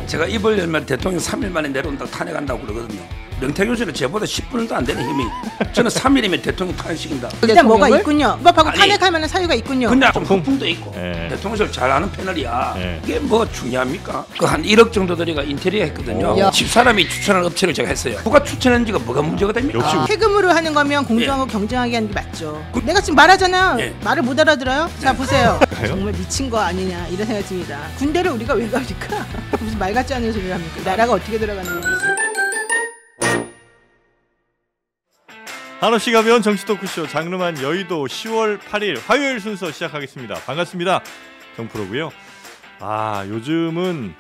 제가 입을 열면 대통령 3일 만에 내려온다고 탄핵한다고 그러거든요. 명태균 씨는 저보다 10분도 안 되는 힘이. 저는 3일이면 대통령 탄핵시킨다. 일단 뭐가 있군요. 뭐 방금 아니, 탄핵하면 사유가 있군요. 그냥 좀 폭풍도 있고 대통령실 잘 아는 패널이야. 이게 뭐 중요합니까? 그 한 1억 정도 들이가 인테리어 했거든요. 집사람이 추천한 업체를 제가 했어요. 누가 추천했는지가 뭐가 문제가 됩니까? 역시 세금으로 하는 거면 공정하고 경쟁하게 하는 게 맞죠. 내가 지금 말하잖아요. 말을 못 알아들어요? 자 보세요. 정말 미친 거 아니냐 이런 생각이 듭니다. 군대를 우리가 왜 갑니까? 무슨 말 같지 않은 소리를 합니까? 나라가 어떻게 돌아가는 건지. 한없이 가벼운 정치 토크쇼 장르만 여의도 10월 8일 화요일 순서 시작하겠습니다. 반갑습니다. 정프로고요. 요즘은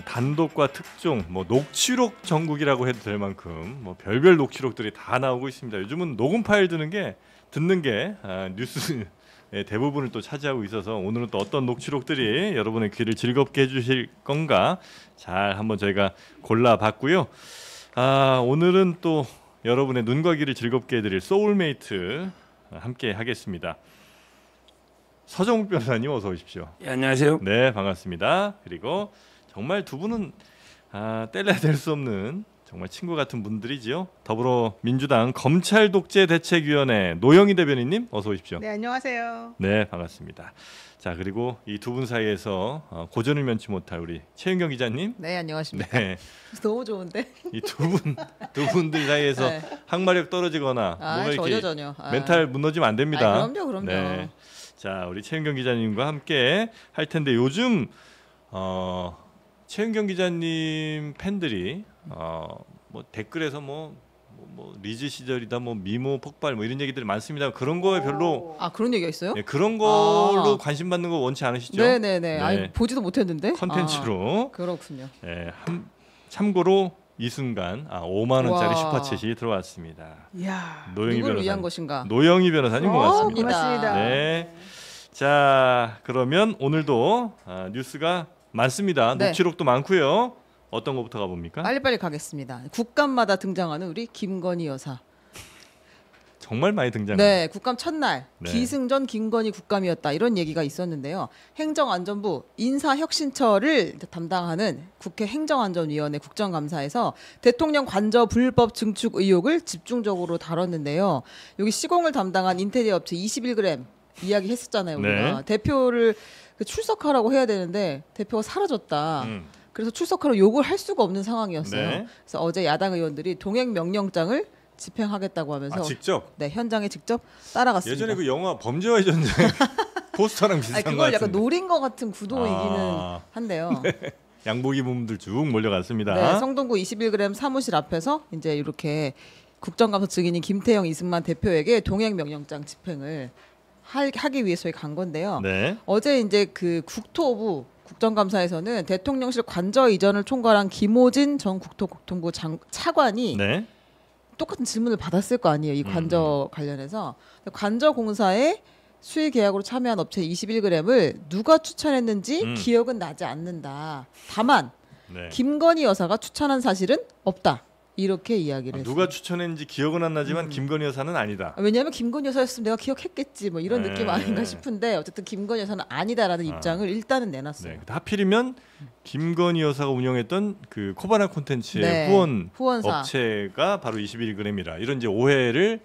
단독과 특종, 뭐 녹취록 전국이라고 해도 될 만큼 뭐 별별 녹취록들이 다 나오고 있습니다. 요즘은 녹음 파일 듣는 게 뉴스의 대부분을 또 차지하고 있어서 오늘은 또 어떤 녹취록들이 여러분의 귀를 즐겁게 해주실 건가 잘 한번 저희가 골라봤고요. 오늘은 또 여러분의 눈과 귀를 즐겁게 해드릴 소울메이트 함께 하겠습니다. 서정욱 변호사님 어서 오십시오. 예, 안녕하세요. 네, 반갑습니다. 그리고 정말 두 분은 뗄래야 뗄 수 없는 정말 친구 같은 분들이지요. 더불어민주당 검찰독재대책위원회 노영희 대변인님 어서 오십시오. 네, 안녕하세요. 네, 반갑습니다. 자, 그리고 이 두 분 사이에서 고전을 면치 못할 우리 최윤경 기자님. 네, 안녕하십니까. 네. 너무 좋은데. 이 두 분들 사이에서 네. 항마력 떨어지거나 뭔가 이렇게 전혀. 멘탈 무너지면 안 됩니다. 그럼요. 네. 자, 우리 최윤경 기자님과 함께 할 텐데 요즘 최윤경 기자님 팬들이 뭐 댓글에서 뭐 리즈 시절이다 뭐 미모 폭발 뭐 이런 얘기들이 많습니다. 그런 거에 별로 그런 얘기가 있어요? 네, 그런 걸로 관심 받는 거 원치 않으시죠? 네네네. 네. 아니, 보지도 못했는데. 컨텐츠로. 그렇군요. 네, 참고로 이 순간 5만 원짜리 와. 슈퍼챗이 들어왔습니다. 이야. 누구를 위한 것인가? 노영희 변호사님 고맙습니다. 고맙습니다. 네. 자, 그러면 오늘도 뉴스가 많습니다. 네. 녹취록도 많고요. 어떤 것부터 가봅니까? 빨리빨리 가겠습니다. 국감마다 등장하는 우리 김건희 여사. 정말 많이 등장합니다. 네, 국감 첫날 네. 기승전 김건희 국감이었다 이런 얘기가 있었는데요. 행정안전부 인사혁신처를 담당하는 국회 행정안전위원회 국정감사에서 대통령 관저 불법 증축 의혹을 집중적으로 다뤘는데요. 여기 시공을 담당한 인테리어 업체 21g 이야기했었잖아요. 우리가 네. 대표를 출석하라고 해야 되는데 대표가 사라졌다. 그래서 출석하러 요구를 할 수가 없는 상황이었어요. 네. 그래서 어제 야당 의원들이 동행 명령장을 집행하겠다고 하면서 직접? 네, 현장에 직접 따라갔습니다. 예전에 그 영화 범죄와의 전쟁 포스터랑 비슷한 거 그걸 같은데. 약간 노린 것 같은 구도이기는 한데요. 네. 양복 입은 분들 쭉 몰려갔습니다. 네, 성동구 21g 사무실 앞에서 이제 이렇게 국정감사 증인인 김태형 이승만 대표에게 동행 명령장 집행을 하기 위해서 간 건데요. 네. 어제 이제 그 국토부 국정감사에서는 대통령실 관저 이전을 총괄한 김호진 전 국토교통부 차관이 네. 똑같은 질문을 받았을 거 아니에요. 이 관저 관련해서. 관저 공사에 수의 계약으로 참여한 업체 21g을 누가 추천했는지 기억은 나지 않는다. 다만 김건희 여사가 추천한 사실은 없다. 이렇게 이야기를 했어요. 누가 추천했는지 기억은 안 나지만 김건희 여사는 아니다. 왜냐하면 김건희 여사였으면 내가 기억했겠지 뭐 이런 느낌 아닌가 싶은데 어쨌든 김건희 여사는 아니다라는 입장을 일단은 내놨어요. 네. 하필이면 김건희 여사가 운영했던 그 코바나 콘텐츠의 네. 후원사. 업체가 바로 21g이라 이런 이제 오해를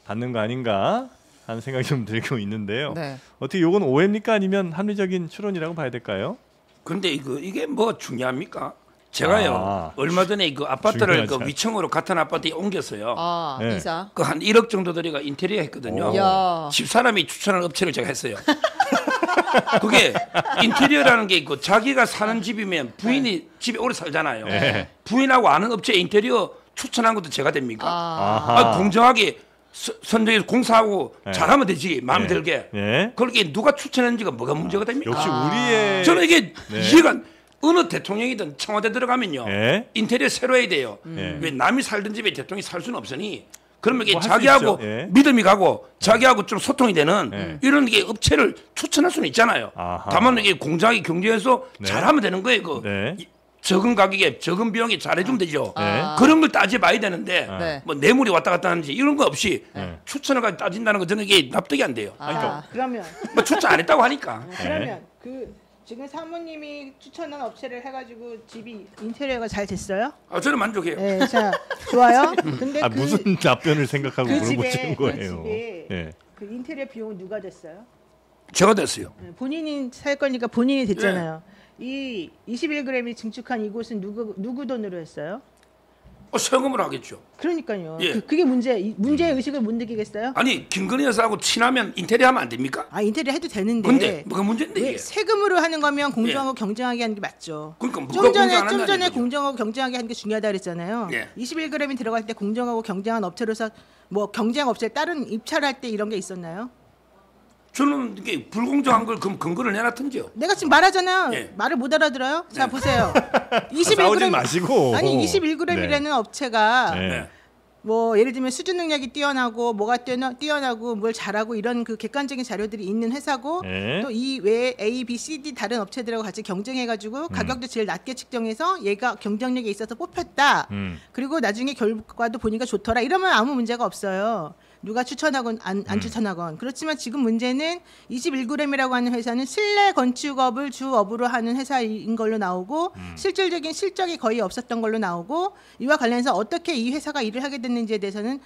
받는 거 아닌가 하는 생각이 좀 들고 있는데요. 네. 어떻게 이건 오해입니까 아니면 합리적인 추론이라고 봐야 될까요? 근데 이게 뭐 중요합니까? 제가요 얼마 전에 그 아파트를 그 위층으로 같은 아파트에 옮겼어요. 네. 이사. 그 한 1억 정도 들이가 인테리어 했거든요. 야. 집사람이 추천한 업체를 제가 했어요. 그게 인테리어라는 게 있고 자기가 사는 집이면 부인이 집에 오래 살잖아요. 부인하고 아는 업체 인테리어 추천한 것도 제가 됩니까? 공정하게 선정해서 공사하고 잘하면 되지 마음에 들게. 그렇게 누가 추천했는지가 뭐가 문제가 됩니까? 역시 우리의 저는 이게 이해가 어느 대통령이든 청와대 들어가면요 인테리어 새로 해야 돼요. 왜 남이 살던 집에 대통령이 살 수는 없으니 그러면 이게 자기하고 믿음이 가고 자기하고 좀 소통이 되는 이런 게 업체를 추천할 수는 있잖아요. 다만 이게 공정하게 경쟁해서 잘하면 되는 거예요. 적은 가격에 적은 비용에 잘해주면 되죠. 그런 걸 따져봐야 되는데 뭐 뇌물이 왔다 갔다 하는지 이런 거 없이 추천을 가지고 따진다는 거 저는 이게 납득이 안 돼요. 그러면 뭐 추천 안 했다고 하니까. 그러면 그 지금 사모님이 추천한 업체를 해가지고 집이 인테리어가 잘 됐어요? 저는 만족해요. 네, 자 좋아요. 근데 무슨 답변을 생각하고 그 물어보시는 거예요? 그 집에 네. 그 인테리어 비용은 누가 됐어요? 제가 됐어요. 네, 본인이 살 거니까 본인이 됐잖아요. 이 21g이 증축한 이곳은 누구 돈으로 했어요? 세금으로 하겠죠. 그러니까요. 예. 그게 문제의 의식을 못 느끼겠어요? 아니 김건희 여사하고 친하면 인테리어 하면 안 됩니까? 인테리어 해도 되는데. 근데 뭐가 문제인데 이게? 세금으로 하는 거면 공정하고 경쟁하게 하는 게 맞죠. 그러니까 좀 전에 공정하고 경쟁하게 하는 게 중요하다 그랬잖아요. 21g이 들어갈 때 공정하고 경쟁한 업체로서 뭐 경쟁 업체에 따른 입찰할 때 이런 게 있었나요? 저는 이게 불공정한 걸 그럼 근거를 내놨던지요. 내가 지금 말하잖아요. 말을 못 알아들어요? 자 보세요. 21g 마시고. 아니 21g이라는 업체가 뭐 예를 들면 수주 능력이 뛰어나고 뭐가 뛰어나고 뭘 잘하고 이런 그 객관적인 자료들이 있는 회사고 또 이 외에 A, B, C, D 다른 업체들하고 같이 경쟁해가지고 가격도 제일 낮게 측정해서 얘가 경쟁력에 있어서 뽑혔다. 그리고 나중에 결과도 보니까 좋더라. 이러면 아무 문제가 없어요. 누가 추천하건 안 추천하건. 그렇지만 지금 문제는 21g이라고 하는 회사는 실내 건축업을 주업으로 하는 회사인 걸로 나오고 실질적인 실적이 거의 없었던 걸로 나오고 이와 관련해서 어떻게 이 회사가 일을 하게 됐는지에 대해서는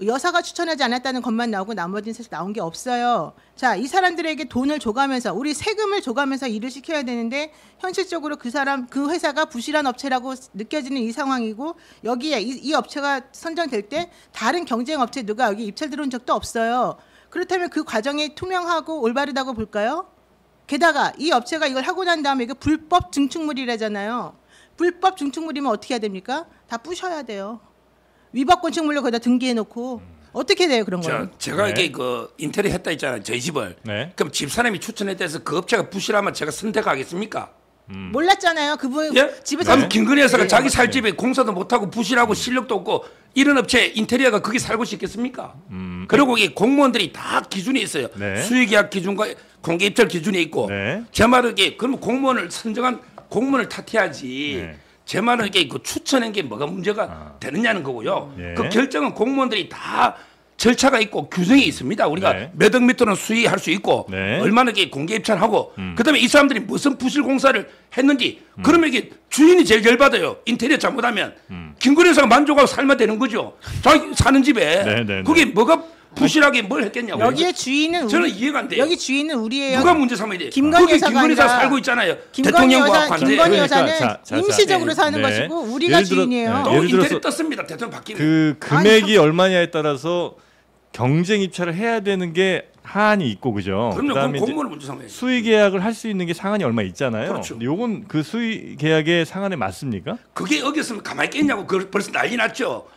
여사가 추천하지 않았다는 것만 나오고 나머지는 사실 나온 게 없어요. 자, 이 사람들에게 돈을 줘가면서 우리 세금을 줘가면서 일을 시켜야 되는데 현실적으로 그 회사가 부실한 업체라고 느껴지는 이 상황이고 여기에 이 업체가 선정될 때 다른 경쟁 업체 누가 여기 입찰 들어온 적도 없어요. 그렇다면 그 과정이 투명하고 올바르다고 볼까요? 게다가 이 업체가 이걸 하고 난 다음에 이거 불법 증축물이라잖아요. 불법 증축물이면 어떻게 해야 됩니까? 다 부셔야 돼요. 위법 건축물로 거기다 등기해놓고 어떻게 돼요 그런 거는? 제가 이게 그 인테리어 했다 했잖아요 저희 집을. 그럼 집사람이 추천했다 해서 그 업체가 부실하면 제가 선택하겠습니까? 몰랐잖아요. 그분 집에서 그럼 김건희 여사가 자기 살 집에 공사도 못하고 부실하고 실력도 없고 이런 업체 인테리어가 거기 살고 싶겠습니까? 그리고 이게 공무원들이 다 기준이 있어요. 수의계약 기준과 공개입찰 기준이 있고 제 말은 이게 그러면 공무원을 선정한 공무원을 탓해야지. 제 말은 이게 그 추천한 게 뭐가 문제가 되느냐는 거고요. 그 결정은 공무원들이 다 절차가 있고 규정이 있습니다. 우리가 몇 억 미터는 수의할 수 있고 얼마나 이게 공개 입찰하고 그다음에 이 사람들이 무슨 부실 공사를 했는지 그러면 이게 주인이 제일 열받아요. 인테리어 잘못하면 김건희 여사가 만족하고 살면 되는 거죠. 자기 사는 집에 그게 뭐가 부실하게 뭘 했겠냐고. 여기에 주인은 저는 이해가 안 돼요. 여기 주인은 우리예요. 누가 문제 삼아야 돼요? 김건희 여사가 살고 있잖아요. 대통령과 관계. 김건희 여사는 임시적으로 사는 것이고 우리가 주인이에요. 또 인테리어 떴습니다. 대통령 바뀌면. 그 금액이 얼마냐에 따라서 경쟁 입찰을 해야 되는 게 하한이 있고 그죠. 그럼요. 공무원을 문제 삼아야죠. 수의 계약을 할 수 있는 게 상한이 얼마 있잖아요. 그렇죠. 요건 그 수의 계약의 상한에 맞습니까? 그게 어겼으면 가만히 있겠냐고. 벌써 난리 났죠.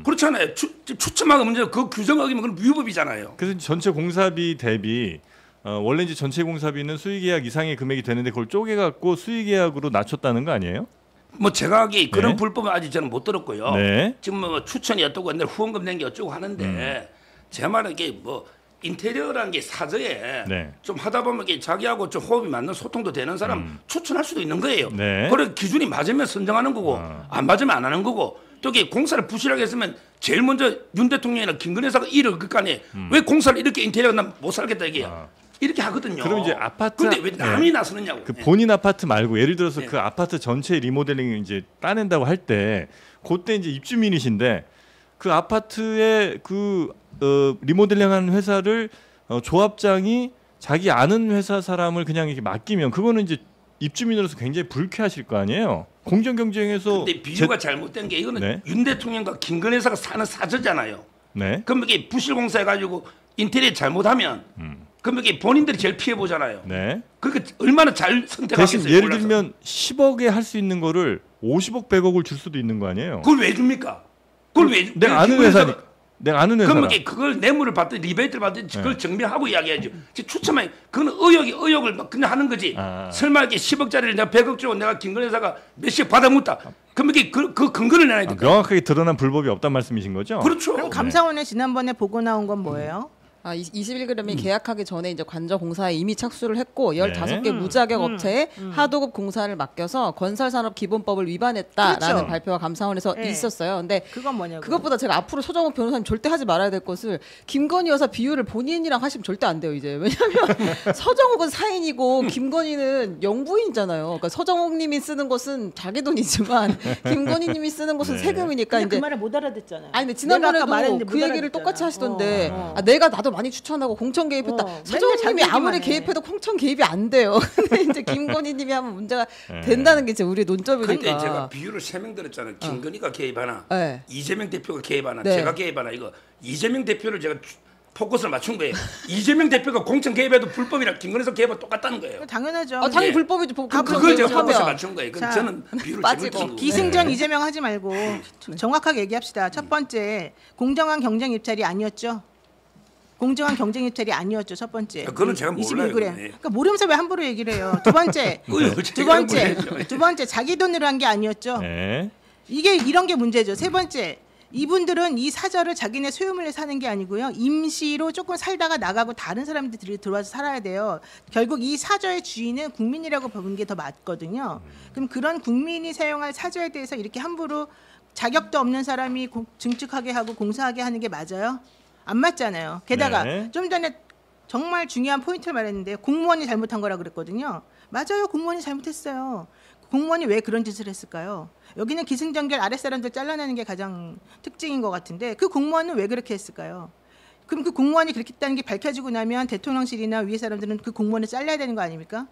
그렇잖아요. 추첨하고 문제가 그 규정 어기면 그건 위법이잖아요. 그래서 전체 공사비 대비 원래 이제 전체 공사비는 수의 계약 이상의 금액이 되는데 그걸 쪼개 갖고 수의 계약으로 낮췄다는 거 아니에요? 뭐 제가 하기 그런 불법은 아직 저는 못 들었고요. 지금 뭐 추천이 어떠고 옛날 후원금 낸 게 어쩌고 하는데 제 말은 이게 뭐 인테리어라는 게 사저에 좀 하다 보면 이게 자기하고 좀 호흡이 맞는 소통도 되는 사람 추천할 수도 있는 거예요. 그래 기준이 맞으면 선정하는 거고 안 맞으면 안 하는 거고 또 이게 공사를 부실하게 했으면 제일 먼저 윤 대통령이나 김건희 여사가 일을 그 간에 왜 공사를 이렇게 인테리어 난 못 살겠다 이게 이렇게 하거든요. 그럼 이제 아파트 근데 왜 남이 나서느냐고. 그 본인 아파트 말고 예를 들어서 그 아파트 전체 리모델링 이제 따낸다고 할 때 그때 이제 입주민이신데 그 아파트에 그 리모델링하는 회사를 조합장이 자기 아는 회사 사람을 그냥 이렇게 맡기면 그거는 이제 입주민으로서 굉장히 불쾌하실 거 아니에요. 공정 경쟁에서 근데 비유가 잘못된 게 이거는 윤 대통령과 김건희 여사가 사는 사저잖아요. 그럼 이게 부실 공사해 가지고 인테리어 잘못하면 그럼 이게 본인들이 제일 피해 보잖아요. 그러니까 얼마나 잘 선택하겠어요. 대신 예를 들면 10억에 할 수 있는 거를 50억 100억을 줄 수도 있는 거 아니에요. 그걸 왜 줍니까? 그걸 왜 내가 아는 회사니까. 내가 아는 회사. 그러면 그걸 뇌물을 받든 리베이트를 받든 그걸 증명하고 이야기하죠. 그거는 의혹을 막 그냥 하는 거지. 설마 이게 10억짜리를 내가 100억 주고 내가 김건희 여사가 몇십 받아묻다. 그럼 이게 그 근거를 내놔야 될까? 명확하게 드러난 불법이 없단 말씀이신 거죠? 그렇죠. 그럼 감사원에 지난번에 보고 나온 건 뭐예요? 21g이 계약하기 전에 이제 관저 공사에 이미 착수를 했고 15개 무자격 업체에 하도급 공사를 맡겨서 건설산업기본법을 위반했다라는 그렇죠. 발표가 감사원에서 있었어요. 근데 그건 뭐냐고. 그것보다 제가 앞으로 서정욱 변호사님 절대 하지 말아야 될 것을 김건희 여사 비유를 본인이랑 하시면 절대 안 돼요 이제. 왜냐하면 서정욱은 사인이고 김건희는 영부인이잖아요. 그러니까 서정욱님이 쓰는 것은 자기 돈이지만 김건희님이 쓰는 것은 세금이니까 근데 이제 그 말을 못 알아듣잖아요. 아니 근데 지난번에도 그 얘기를 똑같이 하시던데 내가 나도 많이 추천하고 공천 개입했다. 서정욱님이 아무리 개입해도 공천 개입이 안 돼요. 근데 이제 김건희님이 하면 문제가 된다는 게 이제 우리의 논점이니까. 근데 제가 비유를 3명 들었잖아요. 김건희가 개입하나, 이재명 대표가 개입하나, 제가 개입하나 이거 이재명 대표를 제가 포커스를 맞춘 거예요. 이재명 대표가 공천 개입해도 불법이랑 김건희에서 개입은 똑같다는 거예요. 당연하죠. 당연히 불법이죠. 그걸 제가 포커스에 맞춘 거예요. 저는 비유를 빠지고 기승전 이재명 하지 말고 정확하게 얘기합시다. 첫 번째, 공정한 경쟁 입찰이 아니었죠. 공정한 경쟁 입찰이 아니었죠. 첫 번째. 그거는 제가 몰라요. 21g. 그러니까 모르면서 왜 함부로 얘기를 해요. 두 번째, 두 번째 자기 돈으로 한 게 아니었죠. 이게 이런 게 문제죠. 세 번째, 이분들은 이 사저를 자기네 소유물에 사는 게 아니고요. 임시로 조금 살다가 나가고 다른 사람들이 들어와서 살아야 돼요. 결국 이 사저의 주인은 국민이라고 보는 게 더 맞거든요. 그럼 그런 국민이 사용할 사저에 대해서 이렇게 함부로 자격도 없는 사람이 증축하게 하고 공사하게 하는 게 맞아요? 안 맞잖아요. 게다가 좀 전에 정말 중요한 포인트를 말했는데 공무원이 잘못한 거라 그랬거든요. 맞아요. 공무원이 잘못했어요. 공무원이 왜 그런 짓을 했을까요? 여기는 기승전결 아랫사람들 잘라내는 게 가장 특징인 것 같은데 그 공무원은 왜 그렇게 했을까요? 그럼 그 공무원이 그렇게 했다는 게 밝혀지고 나면 대통령실이나 위에 사람들은 그 공무원을 잘라야 되는 거 아닙니까?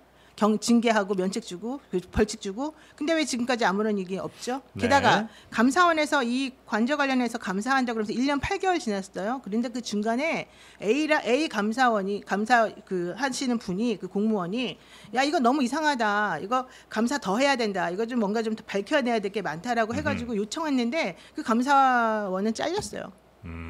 징계하고 면책 주고 벌칙 주고. 근데 왜 지금까지 아무런 얘기 없죠? 게다가 감사원에서 이 관저 관련해서 감사한다고 그러면서 1년 8개월 지났어요. 그런데 그 중간에 A 감사원이 감사 그 하시는 분이 그 공무원이 야 이거 너무 이상하다. 이거 감사 더 해야 된다. 이거 좀 뭔가 좀 더 밝혀내야 될 게 많다라고 해가지고 요청했는데 그 감사원은 잘렸어요.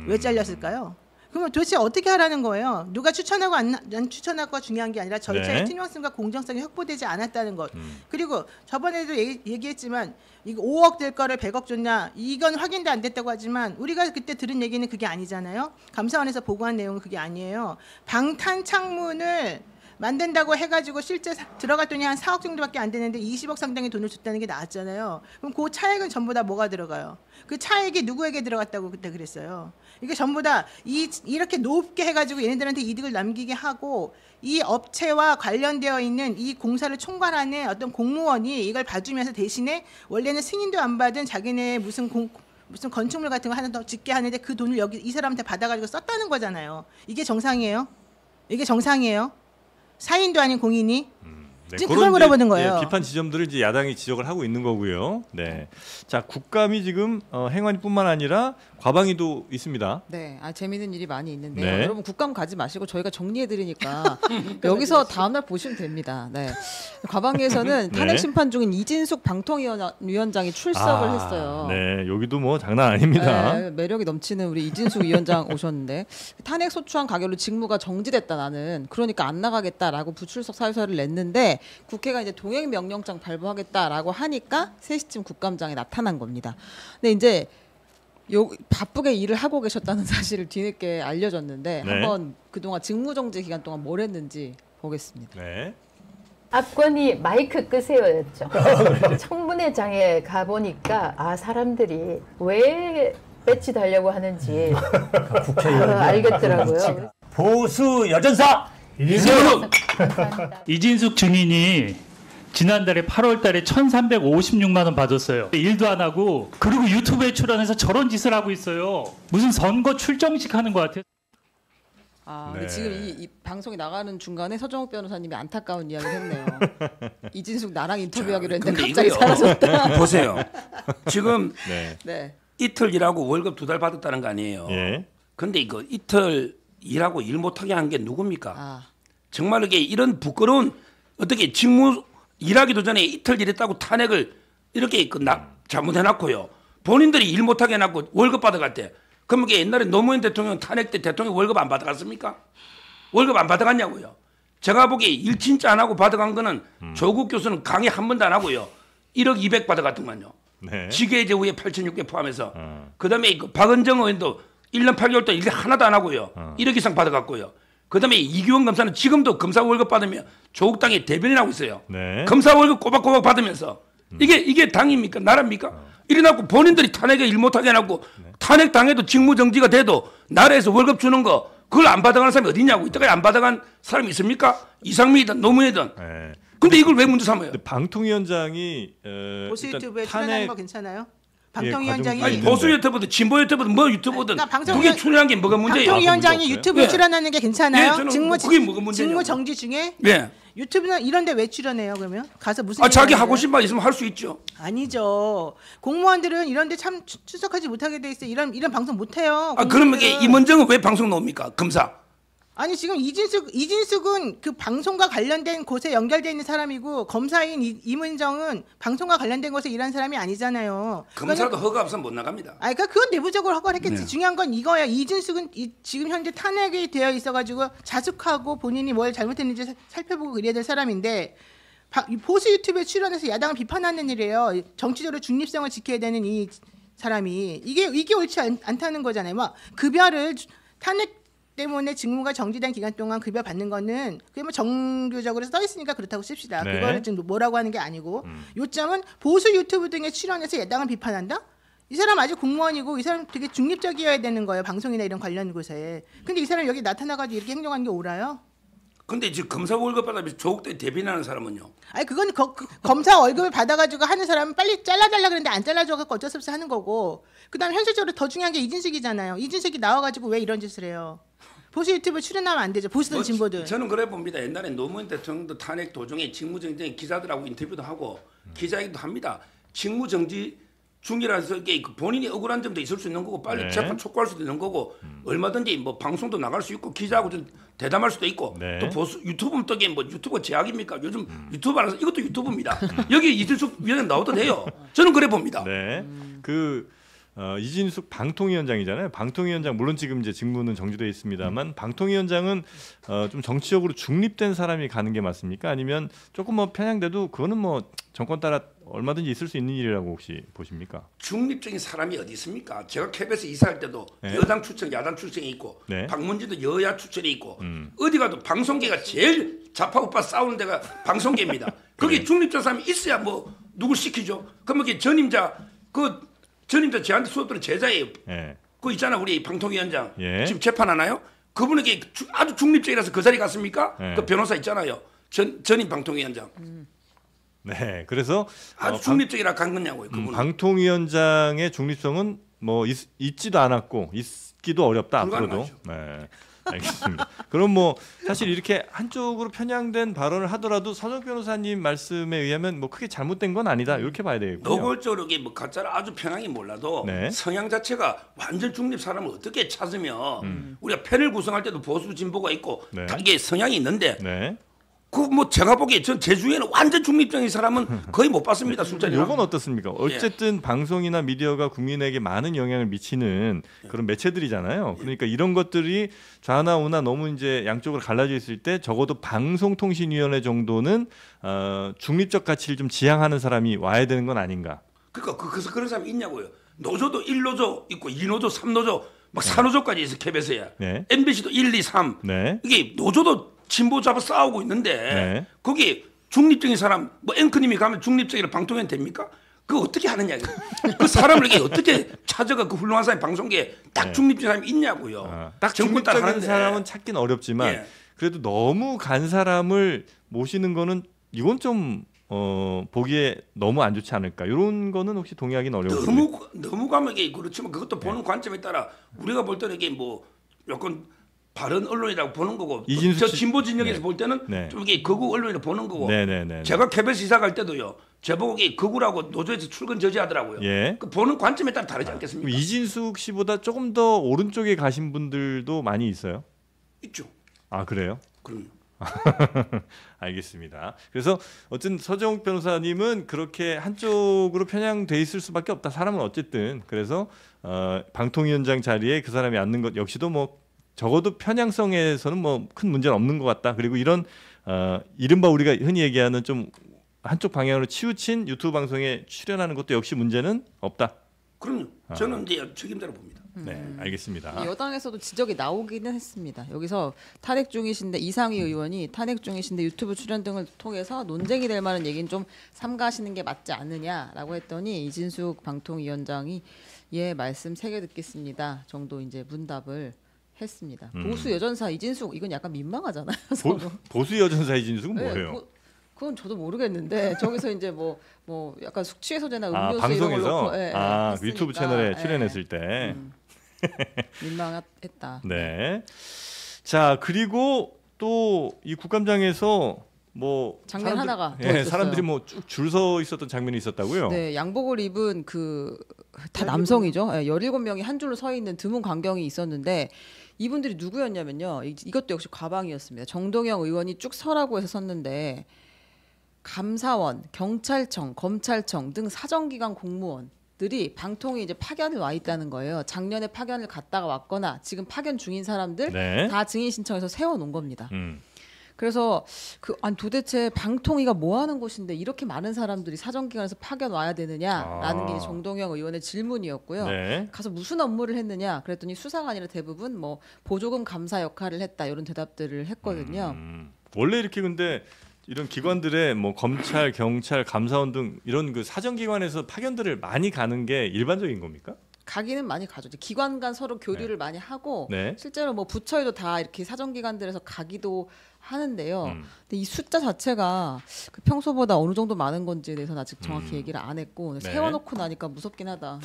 왜 잘렸을까요? 그러면 도대체 어떻게 하라는 거예요? 누가 추천하고 안 추천하고가 중요한 게 아니라 절차의 투명성과 공정성이 확보되지 않았다는 것. 그리고 저번에도 얘기했지만 이거 5억 될 거를 100억 줬냐? 이건 확인도 안 됐다고 하지만 우리가 그때 들은 얘기는 그게 아니잖아요. 감사원에서 보고한 내용은 그게 아니에요. 방탄 창문을 만든다고 해가지고 실제 들어갔더니 한 4억 정도밖에 안 되는데 20억 상당의 돈을 줬다는 게 나왔잖아요. 그럼 그 차액은 전부 다 뭐가 들어가요? 그 차액이 누구에게 들어갔다고 그때 그랬어요. 이게 전부 다 이렇게 높게 해가지고 얘네들한테 이득을 남기게 하고 이 업체와 관련되어 있는 이 공사를 총괄하는 어떤 공무원이 이걸 봐주면서 대신에 원래는 승인도 안 받은 자기네 무슨 건축물 같은 거 하나 더 짓게 하는데 그 돈을 여기 이 사람한테 받아가지고 썼다는 거잖아요. 이게 정상이에요? 이게 정상이에요? 사인도 아닌 공인이? 지금 그걸 물어보는 거예요. 비판 지점들을 이제 야당이 지적을 하고 있는 거고요. 네, 자 국감이 지금 행안위뿐만 아니라 과방위도 있습니다. 네, 재미있는 일이 많이 있는데요. 여러분 국감 가지 마시고 저희가 정리해드리니까 여기서 다음날 보시면 됩니다. 네, 과방위에서는 탄핵 심판 중인 이진숙 방통위원장이 출석을 했어요. 네, 여기도 뭐 장난 아닙니다. 네, 매력이 넘치는 우리 이진숙 위원장 오셨는데 탄핵 소추안 가결로 직무가 정지됐다 나는 그러니까 안 나가겠다라고 부출석 사유서를 냈는데 국회가 이제 동행 명령장 발부하겠다라고 하니까 3시쯤 국감장에 나타난 겁니다. 근데 이제 바쁘게 일을 하고 계셨다는 사실을 뒤늦게 알려졌는데 한번 그동안 직무정지 기간 동안 뭘 했는지 보겠습니다. 네. 압권이 마이크 끄세요였죠. 청문회장에 가보니까 사람들이 왜 배치 달려고 하는지 알겠더라고요. 보수 여전사 이진숙 증인이 지난달에 8월달에 1,356만 원 받았어요. 일도 안 하고 그리고 유튜브에 출연해서 저런 짓을 하고 있어요. 무슨 선거 출정식 하는 것 같아요. 근데 지금 이 방송이 나가는 중간에 서정욱 변호사님이 안타까운 이야기를 했네요. 이진숙 나랑 인터뷰하기로 했는데 갑자기 사라졌다. 보세요. 지금 이틀 일하고 월급 2달 받았다는 거 아니에요. 근데 이거 이틀 일하고 일 못하게 한 게 누굽니까? 정말 이게 이런 부끄러운 어떻게 직무 일하기도 전에 이틀 일했다고 탄핵을 이렇게 잘못해놨고요. 본인들이 일 못하게 해놨고 월급 받아갔대. 그럼 이게 옛날에 노무현 대통령 탄핵 때 대통령 월급 안 받아갔습니까? 월급 안 받아갔냐고요. 제가 보기에 일 진짜 안 하고 받아간 거는 조국 교수는 강의 한 번도 안 하고요. 1억 200 받아갔더만요. 지게제 후에 8,600 포함해서. 그다음에 박은정 의원도 1년 8개월 동안 일 하나도 안 하고요. 1억 이상 받아갔고요. 그다음에 이규원 검사는 지금도 검사 월급 받으며 조국 당에 대변인 하고 있어요. 네. 검사 월급 꼬박꼬박 받으면서 이게 당입니까? 나라입니까? 이래놓고 본인들이 탄핵에 일 못하게 해놓고 탄핵 당해도 직무정지가 돼도 나라에서 월급 주는 거 그걸 안 받아가는 사람이 어디냐고. 이때까지 안 받아간 사람이 있습니까? 이상민이든 노무현이든. 네. 근데 이걸 왜 문제 삼아요? 방통위원장이 보수 유튜브에 출연하는 거 괜찮아요? 방통위원장이 예, 아니, 보수 유튜버든 진보 유튜버든 뭐 유튜버든 그게 출연한 게 뭐가 문제예요? 방통위원장이 유튜브에 예. 출연하는 게 괜찮아요? 예, 저는 그게 뭐가 문제냐고. 직무 정지 중에 예. 유튜브는 이런데 왜 출연해요? 그러면 가서 무슨 자기 얘기 하고 하는 싶은 말 있으면 할 수 있죠. 아니죠. 공무원들은 이런데 참 출석하지 못하게 돼 있어. 이런 방송 못 해요. 그러면 임원정은 왜 방송 나옵니까? 검사. 아니 지금 이진숙은 그 방송과 관련된 곳에 연결돼 있는 사람이고 검사인 임은정은 방송과 관련된 곳에 일하는 사람이 아니잖아요. 검사도 허가 없으면 못 나갑니다. 그러니까 그건 내부적으로 허가를 했겠지. 네. 중요한 건 이거야. 이진숙은 지금 현재 탄핵이 되어 있어가지고 자숙하고 본인이 뭘 잘못했는지 살펴보고 그래야 될 사람인데 보수 유튜브에 출연해서 야당을 비판하는 일이에요. 정치적으로 중립성을 지켜야 되는 이 사람이 이게 옳지 않다는 거잖아요. 막 급여를 탄핵 때문에 직무가 정지된 기간 동안 급여 받는 거는 그게 뭐 정규적으로 써 있으니까 그렇다고 씁시다. 네. 그거를 지금 뭐라고 하는 게 아니고 요점은 보수 유튜브 등에 출연해서 야당을 비판한다? 이 사람 아직 공무원이고 이 사람 되게 중립적이어야 되는 거예요. 방송이나 이런 관련 곳에. 근데 이 사람 여기 나타나가지고 이렇게 행동하는 게 옳아요? 근데 지금 검사 월급 받아면서 조국 때 대변하는 사람은요? 아니 그건 검사 월급을 받아가지고 하는 사람은 빨리 잘라달라 그랬는데 안 잘라줘갖고 어쩔 수 없이 하는 거고 그다음 현실적으로 더 중요한 게 이진숙이잖아요. 이진숙이 나와가지고 왜 이런 짓을 해요? 보수 유튜브 출연하면 안 되죠. 보수든 진보든. 저는 그래 봅니다. 옛날에 노무현 대통령도 탄핵 도중에 직무정지 기자들하고 인터뷰도 하고 기자회견도 합니다. 직무정지 중이라서 이게 본인이 억울한 점도 있을 수 있는 거고 빨리 네. 재판 촉구할 수도 있는 거고 얼마든지 뭐 방송도 나갈 수 있고 기자하고 좀 대담할 수도 있고 네. 또 보수 유튜브는 또 이게 뭐 유튜브 제약입니까? 요즘 유튜브 안에서 이것도 유튜브입니다. 여기 이진숙 위원장 나와도 돼요. 저는 그래 봅니다. 네. 이진숙 방통위원장이잖아요. 방통위원장 물론 지금 이제 직무는 정지되어 있습니다만 방통위원장은 좀 정치적으로 중립된 사람이 가는 게 맞습니까? 아니면 조금 뭐 편향돼도 그거는 뭐 정권 따라 얼마든지 있을 수 있는 일이라고 혹시 보십니까? 중립적인 사람이 어디 있습니까? 제가 KBS 이사할 때도 네. 여당 출신, 야당 출신이 있고 네. 박문진도 여야 출신이 있고 어디 가도 방송계가 제일 좌파우파 싸우는 데가 방송계입니다. 거기 중립적 사람이 있어야 뭐 누굴 시키죠. 그러면 전임자 저한테 수업 들은 제자예요. 예. 그거 있잖아 우리 방통위원장 예. 지금 재판하나요? 그분에게 아주 중립적이라서 그 자리 갔습니까? 예. 그 변호사 있잖아요. 전임 방통위원장 네. 그래서 아주 중립적이라 간 거냐고요. 그분은. 방통위원장의 중립성은 뭐 있지도 않았고 있기도 어렵다 앞으로도. 불가능하죠. 네. 알겠습니다. 그럼 뭐 사실 이렇게 한쪽으로 편향된 발언을 하더라도 서정 변호사님 말씀에 의하면 뭐 크게 잘못된 건 아니다 이렇게 봐야 되겠군요. 노골적으로 뭐 가짜를 아주 편향이 몰라도 네. 성향 자체가 완전 중립 사람을 어떻게 찾으면 우리가 패널 구성할 때도 보수 진보가 있고 네. 다 이게 성향이 있는데 네. 그 뭐 제가 보기에 제 주위에는 완전 중립적인 사람은 거의 못 봤습니다. 술자리. 요건 어떻습니까? 어쨌든 방송이나 미디어가 국민에게 많은 영향을 미치는 그런 매체들이잖아요. 그러니까 이런 것들이 좌나 우나 너무 이제 양쪽으로 갈라져 있을 때 적어도 방송통신위원회 정도는 중립적 가치를 좀 지향하는 사람이 와야 되는 건 아닌가? 그러니까 그래서 그런 사람이 있냐고요. 노조도 1노조 있고 2노조, 3노조, 막 4노조까지 있어 KBS에. 네. MBC도 1, 2, 3. 네. 이게 노조도 진보 잡아 싸우고 있는데 네. 거기 중립적인 사람 뭐 앵커님이 가면 중립적이라 방통위원 됩니까? 그거 어떻게 하느냐. 그 사람을 이게 어떻게 찾아가 그 훌륭한 사람이 방송계에 딱 네. 중립적인 사람이 있냐고요. 딱 정권 따라 중립적인 하는데. 사람은 찾긴 어렵지만 예. 그래도 너무 간 사람을 모시는 거는 이건 좀 보기에 너무 안 좋지 않을까? 이런 거는 혹시 동의하기는 어려워요. 너무 가면 이게 그렇지만 그것도 보는 관점에 따라 우리가 볼 때는 이게 뭐 약간 바른 언론이라고 보는 거고 저 진보 진영에서 볼 때는 좀 이게 극우 언론이라고 보는 거고 제가 KBS 이사 갈 때도요 제보고 극우라고 노조에서 출근 저지하더라고요. 예. 그 보는 관점에 따라 다르지 않겠습니까? 이진숙 씨보다 조금 더 오른쪽에 가신 분들도 많이 있어요? 있죠. 아 그래요? 그럼요. 알겠습니다. 그래서 어쨌든 서정욱 변호사님은 그렇게 한쪽으로 편향돼 있을 수밖에 없다. 사람은 어쨌든 그래서 방통위원장 자리에 그 사람이 앉는 것 역시도 뭐 적어도 편향성에서는 뭐 큰 문제는 없는 것 같다. 그리고 이런 이른바 우리가 흔히 얘기하는 좀 한쪽 방향으로 치우친 유튜브 방송에 출연하는 것도 역시 문제는 없다. 그럼 저는 이제 책임자로 봅니다. 네, 알겠습니다. 여당에서도 지적이 나오기는 했습니다. 여기서 탄핵 중이신데 이상희 의원이 탄핵 중이신데 유튜브 출연 등을 통해서 논쟁이 될 만한 얘기는 좀 삼가하시는 게 맞지 않느냐라고 했더니 이진숙 방통위원장이 예 말씀 새겨 듣겠습니다 정도 이제 문답을 했습니다. 보수 여전사 이진숙 이건 약간 민망하잖아요. 보수 여전사 이진숙은 네, 뭐예요? 그건 저도 모르겠는데 저기서 이제 뭐 약간 숙취 해소제나 음료수 방송에서 이런 걸 넣고 했으니까. 유튜브 채널에 출연했을 때 민망했다. 네. 자 그리고 또 이 국감장에서 뭐 장면 하나가 사람들이 뭐 쭉 줄 서 있었던 장면이 있었다고요? 네, 양복을 입은 다 남성이죠. 17명이 한 줄로 서 있는 드문 광경이 있었는데 이분들이 누구였냐면요. 이것도 역시 과방이었습니다. 정동영 의원이 쭉 서라고 해서 섰는데 감사원, 경찰청, 검찰청 등 사정기관 공무원들이 방통위 이제 파견을 와 있다는 거예요. 작년에 파견을 갔다가 왔거나 지금 파견 중인 사람들 다 증인 신청해서 세워놓은 겁니다. 그래서 아니 도대체 방통위가 뭐 하는 곳인데 이렇게 많은 사람들이 사정기관에서 파견 와야 되느냐라는 게 정동영 의원의 질문이었고요. 가서 무슨 업무를 했느냐 그랬더니 수사가 아니라 대부분 뭐 보조금 감사 역할을 했다 이런 대답들을 했거든요. 원래 이렇게 근데 이런 기관들의 뭐 검찰, 경찰, 감사원 등 이런 그 사정기관에서 파견들을 많이 가는 게 일반적인 겁니까? 가기는 많이 가죠. 기관 간 서로 교류를 많이 하고 실제로 뭐 부처에도 다 이렇게 사정기관들에서 가기도 하는데요. 근데 이 숫자 자체가 평소보다 어느 정도 많은 건지에 대해서는 아직 정확히 얘기를 안 했고 세워놓고 나니까 무섭긴 하다.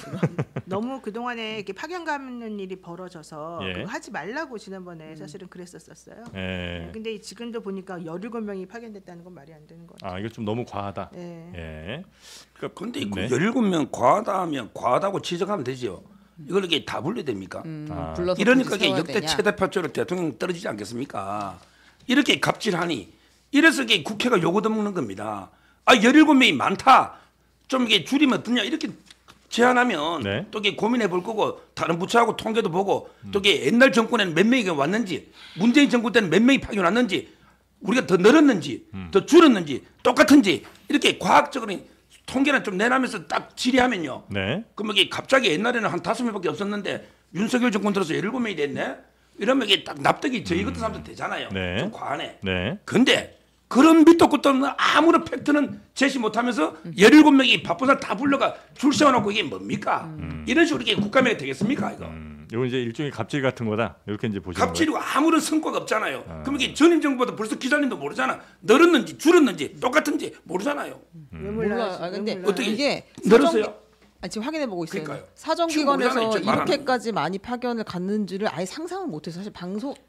너무 그동안에 이렇게 파견 가는 일이 벌어져서 그거 하지 말라고 지난번에 사실은 그랬었어요. 근데 지금도 보니까 17명이 파견됐다는 건 말이 안 되는 거죠. 이거 좀 너무 과하다. 그런데 17명 과하다 하면 과하다고 지적하면 되죠. 이걸 이렇게 다 불러야 됩니까? 이러니까 이게 역대 최대파적으로 대통령 떨어지지 않겠습니까? 이렇게 갑질하니 이래서 이게 국회가 요거도 먹는 겁니다. 17명이 많다. 좀 이게 줄이면 어떠냐 이렇게 제안하면 또 이게 고민해 볼 거고 다른 부처하고 통계도 보고 또 이게 옛날 정권에는 몇 명이 왔는지 문재인 정권 때는 몇 명이 파견 왔는지 우리가 더 늘었는지 더 줄었는지 똑같은지 이렇게 과학적으로 통계는 좀 내놔면서 딱 질의하면요. 그럼 이게 갑자기 옛날에는 한 5명밖에 없었는데 윤석열 정권 들어서 17명이 됐네. 이러면 이게 딱 납득이 저희 같은 사람들 되잖아요. 좀 과하네. 근데 그런 밑도 끝도 없는 아무런 팩트는 제시 못하면서 17명이 바쁜 사람 다 불러가 줄 세워놓고 이게 뭡니까? 이런 식으로 이게 국감회가 되겠습니까? 이거 이제 일종의 갑질 같은 거다. 이렇게 이제 보시는 거예요. 갑질이고 아무런 성과가 없잖아요. 그럼 이게 전임 정부보다 벌써 기자님도 모르잖아. 늘었는지 줄었는지 똑같은지 모르잖아요. 몰라. 근데 어떻게 이게 늘었어요? 지금 확인해 보고 있어요. 그러니까요. 사정기관에서 이렇게까지 많이 파견을 갔는지를 아예 상상을 못해서 사실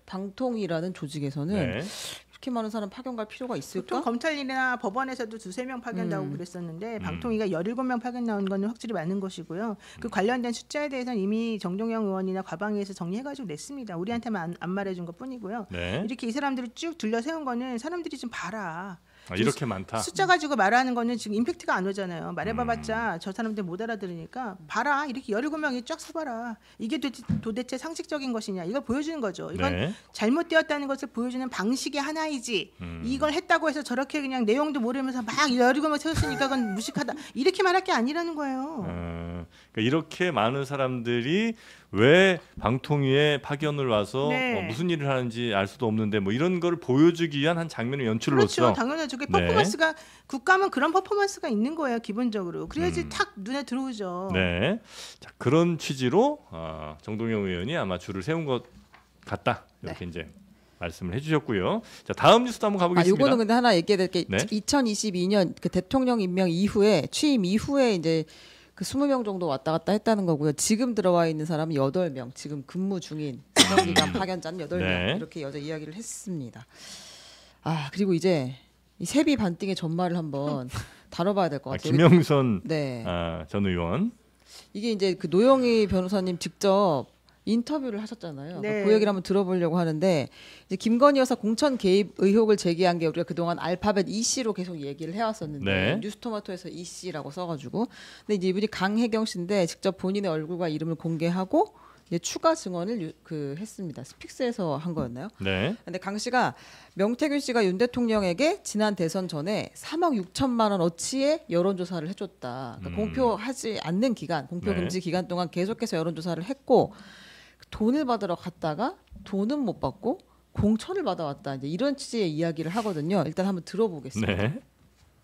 방통이라는 조직에서는 이렇게 많은 사람 파견 갈 필요가 있을까? 보통 검찰이나 법원에서도 2-3명 파견 나오고 그랬었는데 방통위가 17명 파견 나온 건 확실히 맞는 것이고요. 그 관련된 숫자에 대해서는 이미 정동영 의원이나 과방위에서 정리해가지고 냈습니다. 우리한테만 안 말해준 것뿐이고요. 이렇게 이 사람들을 쭉 들려 세운 거는 사람들이 좀 봐라. 이렇게 많다. 숫자 가지고 말하는 거는 지금 임팩트가 안 오잖아요. 말해봐봤자 저 사람들 못 알아들으니까 봐라. 이렇게 17명이 쫙 서봐라. 이게 도대체 상식적인 것이냐. 이걸 보여주는 거죠. 이건 잘못되었다는 것을 보여주는 방식의 하나이지. 이걸 했다고 해서 저렇게 그냥 내용도 모르면서 막 17명 세웠으니까 그건 무식하다. 이렇게 말할 게 아니라는 거예요. 그러니까 이렇게 많은 사람들이 왜 방통위에 파견을 와서 무슨 일을 하는지 알 수도 없는데 뭐 이런 걸 보여주기 위한 한 장면의 연출로서 그렇죠. 당연하죠. 그게 퍼포먼스가 국감은 그런 퍼포먼스가 있는 거예요. 기본적으로. 그래야지 탁 눈에 들어오죠. 자, 그런 취지로 정동영 의원이 아마 줄을 세운 것 같다. 이렇게 이제 말씀을 해주셨고요. 자, 다음 뉴스도 한번 가보겠습니다. 이거는 근데 하나 얘기해야 될 게 2022년 그 대통령 임명 이후에 취임 이후에 이제 그 20명 정도 왔다 갔다 했다는 거고요. 지금 들어와 있는 사람은 8명. 지금 근무 중인 사정기관 파견자는 8명. 이렇게 여자 이야기를 했습니다. 그리고 이제 이 세비 반띵의 전말을 한번 다뤄봐야 될 것 같아요. 김영선 전 의원. 이게 이제 그 노영희 변호사님 직접 인터뷰를 하셨잖아요. 그 얘기를 한번 들어보려고 하는데 이제 김건희 여사 공천 개입 의혹을 제기한 게 우리가 그동안 알파벳 EC로 계속 얘기를 해왔었는데 뉴스토마토에서 EC라고 써가지고 근데 이제 이분이 강혜경 씨인데 직접 본인의 얼굴과 이름을 공개하고 이제 추가 증언을 했습니다. 스픽스에서 한 거였나요? 네. 근데 강 씨가 명태균 씨가 윤 대통령에게 지난 대선 전에 3억 6천만 원 어치의 여론조사를 해줬다. 그러니까 공표하지 않는 기간, 공표 금지 기간 동안 계속해서 여론조사를 했고 돈을 받으러 갔다가 돈은 못 받고 공천을 받아왔다. 이제 이런 취지의 이야기를 하거든요. 일단 한번 들어보겠습니다. 네.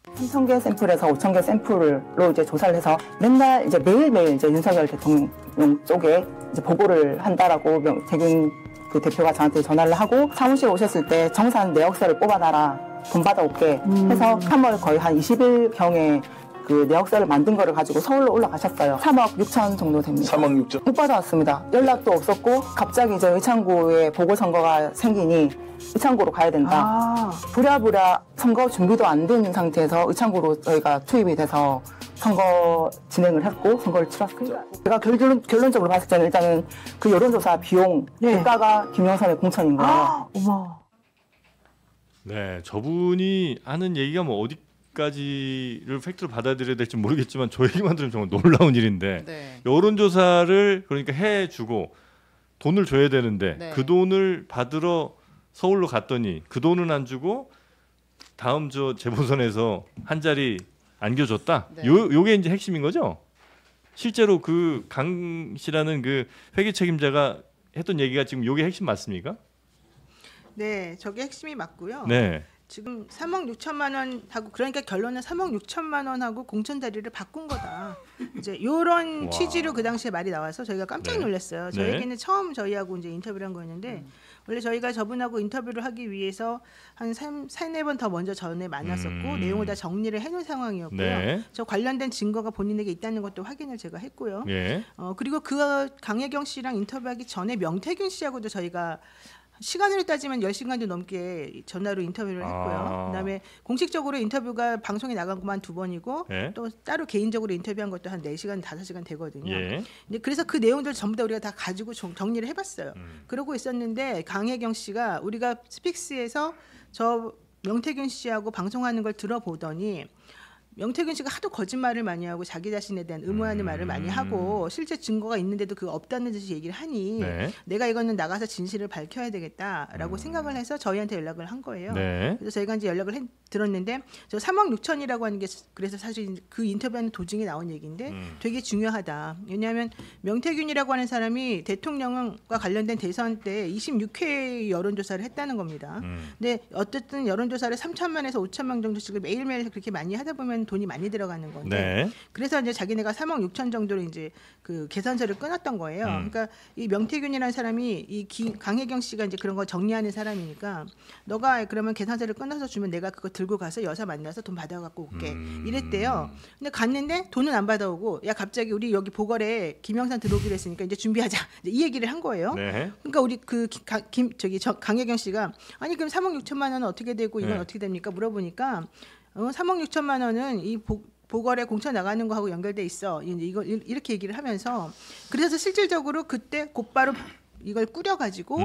3,000개 샘플에서 5,000개 샘플로 이제 조사를 해서 맨날 이제 매일매일 이제 윤석열 대통령 쪽에 이제 보고를 한다라고 명태균 그 대표가 저한테 전화를 하고 사무실 오셨을 때 정산 내역서를 뽑아놔라 돈 받아올게 해서 3월 거의 한 20일경에 그 내역서를 만든 거를 가지고 서울로 올라가셨어요. 3억 6천 정도 됩니다. 3억 6천? 못 받아왔습니다. 연락도 없었고 갑자기 이제 의창구에 보궐선거가 생기니 의창구로 가야 된다. 부랴부랴 선거 준비도 안 된 상태에서 의창구로 저희가 투입이 돼서 선거 진행을 했고 선거를 치렀습니다. 제가 결론적으로 봤을 때는 일단은 그 여론조사 비용 대가가 김영선의 공천인 거예요. 어머. 네, 저분이 하는 얘기가 뭐 어디까지를 팩트로 받아들여야 될지 모르겠지만 저 얘기만 들으면 정말 놀라운 일인데 네. 여론조사를 그러니까 해주고 돈을 줘야 되는데 네. 그 돈을 받으러 서울로 갔더니 그 돈은 안 주고 다음 저 재보선에서 한 자리 안겨줬다. 네. 요게 이제 핵심인 거죠. 실제로 그 강 씨라는 그 회계 책임자가 했던 얘기가 지금 요게 핵심 맞습니까? 네, 저게 핵심이 맞고요. 네. 지금 3억 6천만 원 하고 그러니까 결론은 3억 6천만 원하고 공천 자리를 바꾼 거다. 이제 이런 취지로 그 당시에 말이 나와서 저희가 깜짝 놀랐어요. 저에게는 처음 저희하고 이제 인터뷰를 한 거였는데 원래 저희가 저분하고 인터뷰를 하기 위해서 한 3-4번 더 먼저 전에 만났었고 내용을 다 정리를 해놓은 상황이었고요. 네. 저 관련된 증거가 본인에게 있다는 것도 확인을 제가 했고요. 예. 그리고 그 강혜경 씨랑 인터뷰하기 전에 명태균 씨하고도 저희가 시간으로 따지면 10시간도 넘게 전화로 인터뷰를 했고요. 그다음에 공식적으로 인터뷰가 방송에 나간 것만 2번이고 예. 또 따로 개인적으로 인터뷰한 것도 한 4시간, 5시간 되거든요. 예. 근데 그래서 그 내용들 전부 다 우리가 다 가지고 정리를 해봤어요. 그러고 있었는데 강혜경 씨가 우리가 스픽스에서 저 명태균 씨하고 방송하는 걸 들어보더니 명태균 씨가 하도 거짓말을 많이 하고 자기 자신에 대한 의무하는 말을 많이 하고 실제 증거가 있는데도 그거 없다는 듯이 얘기를 하니 네. 내가 이거는 나가서 진실을 밝혀야 되겠다라고 생각을 해서 저희한테 연락을 한 거예요. 네. 그래서 저희가 이제 연락을 들었는데 저 3억 6천이라고 하는 게 그래서 사실 그 인터뷰하는 도중에 나온 얘기인데 되게 중요하다. 왜냐하면 명태균이라고 하는 사람이 대통령과 관련된 대선 때 26회 여론조사를 했다는 겁니다. 근데 어쨌든 여론조사를 3천만에서 5천만 정도씩을 매일매일 그렇게 많이 하다 보면 돈이 많이 들어가는 건데 네. 그래서 이제 자기네가 3억 6천 정도로 이제 그 계산서를 끊었던 거예요. 그러니까 이 명태균이라는 사람이 이 강혜경 씨가 이제 그런 거 정리하는 사람이니까 너가 그러면 계산서를 끊어서 주면 내가 그거 들고 가서 여사 만나서 돈 받아갖고 올게 이랬대요. 근데 갔는데 돈은 안 받아오고 야 갑자기 우리 여기 보궐에 김영삼 들어오기로 했으니까 이제 준비하자 이 얘기를 한 거예요. 네. 그러니까 우리 그 강혜경 씨가 아니 그럼 3억 6천만 원은 어떻게 되고 이건 어떻게 됩니까 물어보니까 3억 6천만 원은 이 보궐에 공천 나가는 거하고 연결돼 있어. 이거 이렇게 얘기를 하면서 그래서 실질적으로 그때 곧바로 이걸 꾸려가지고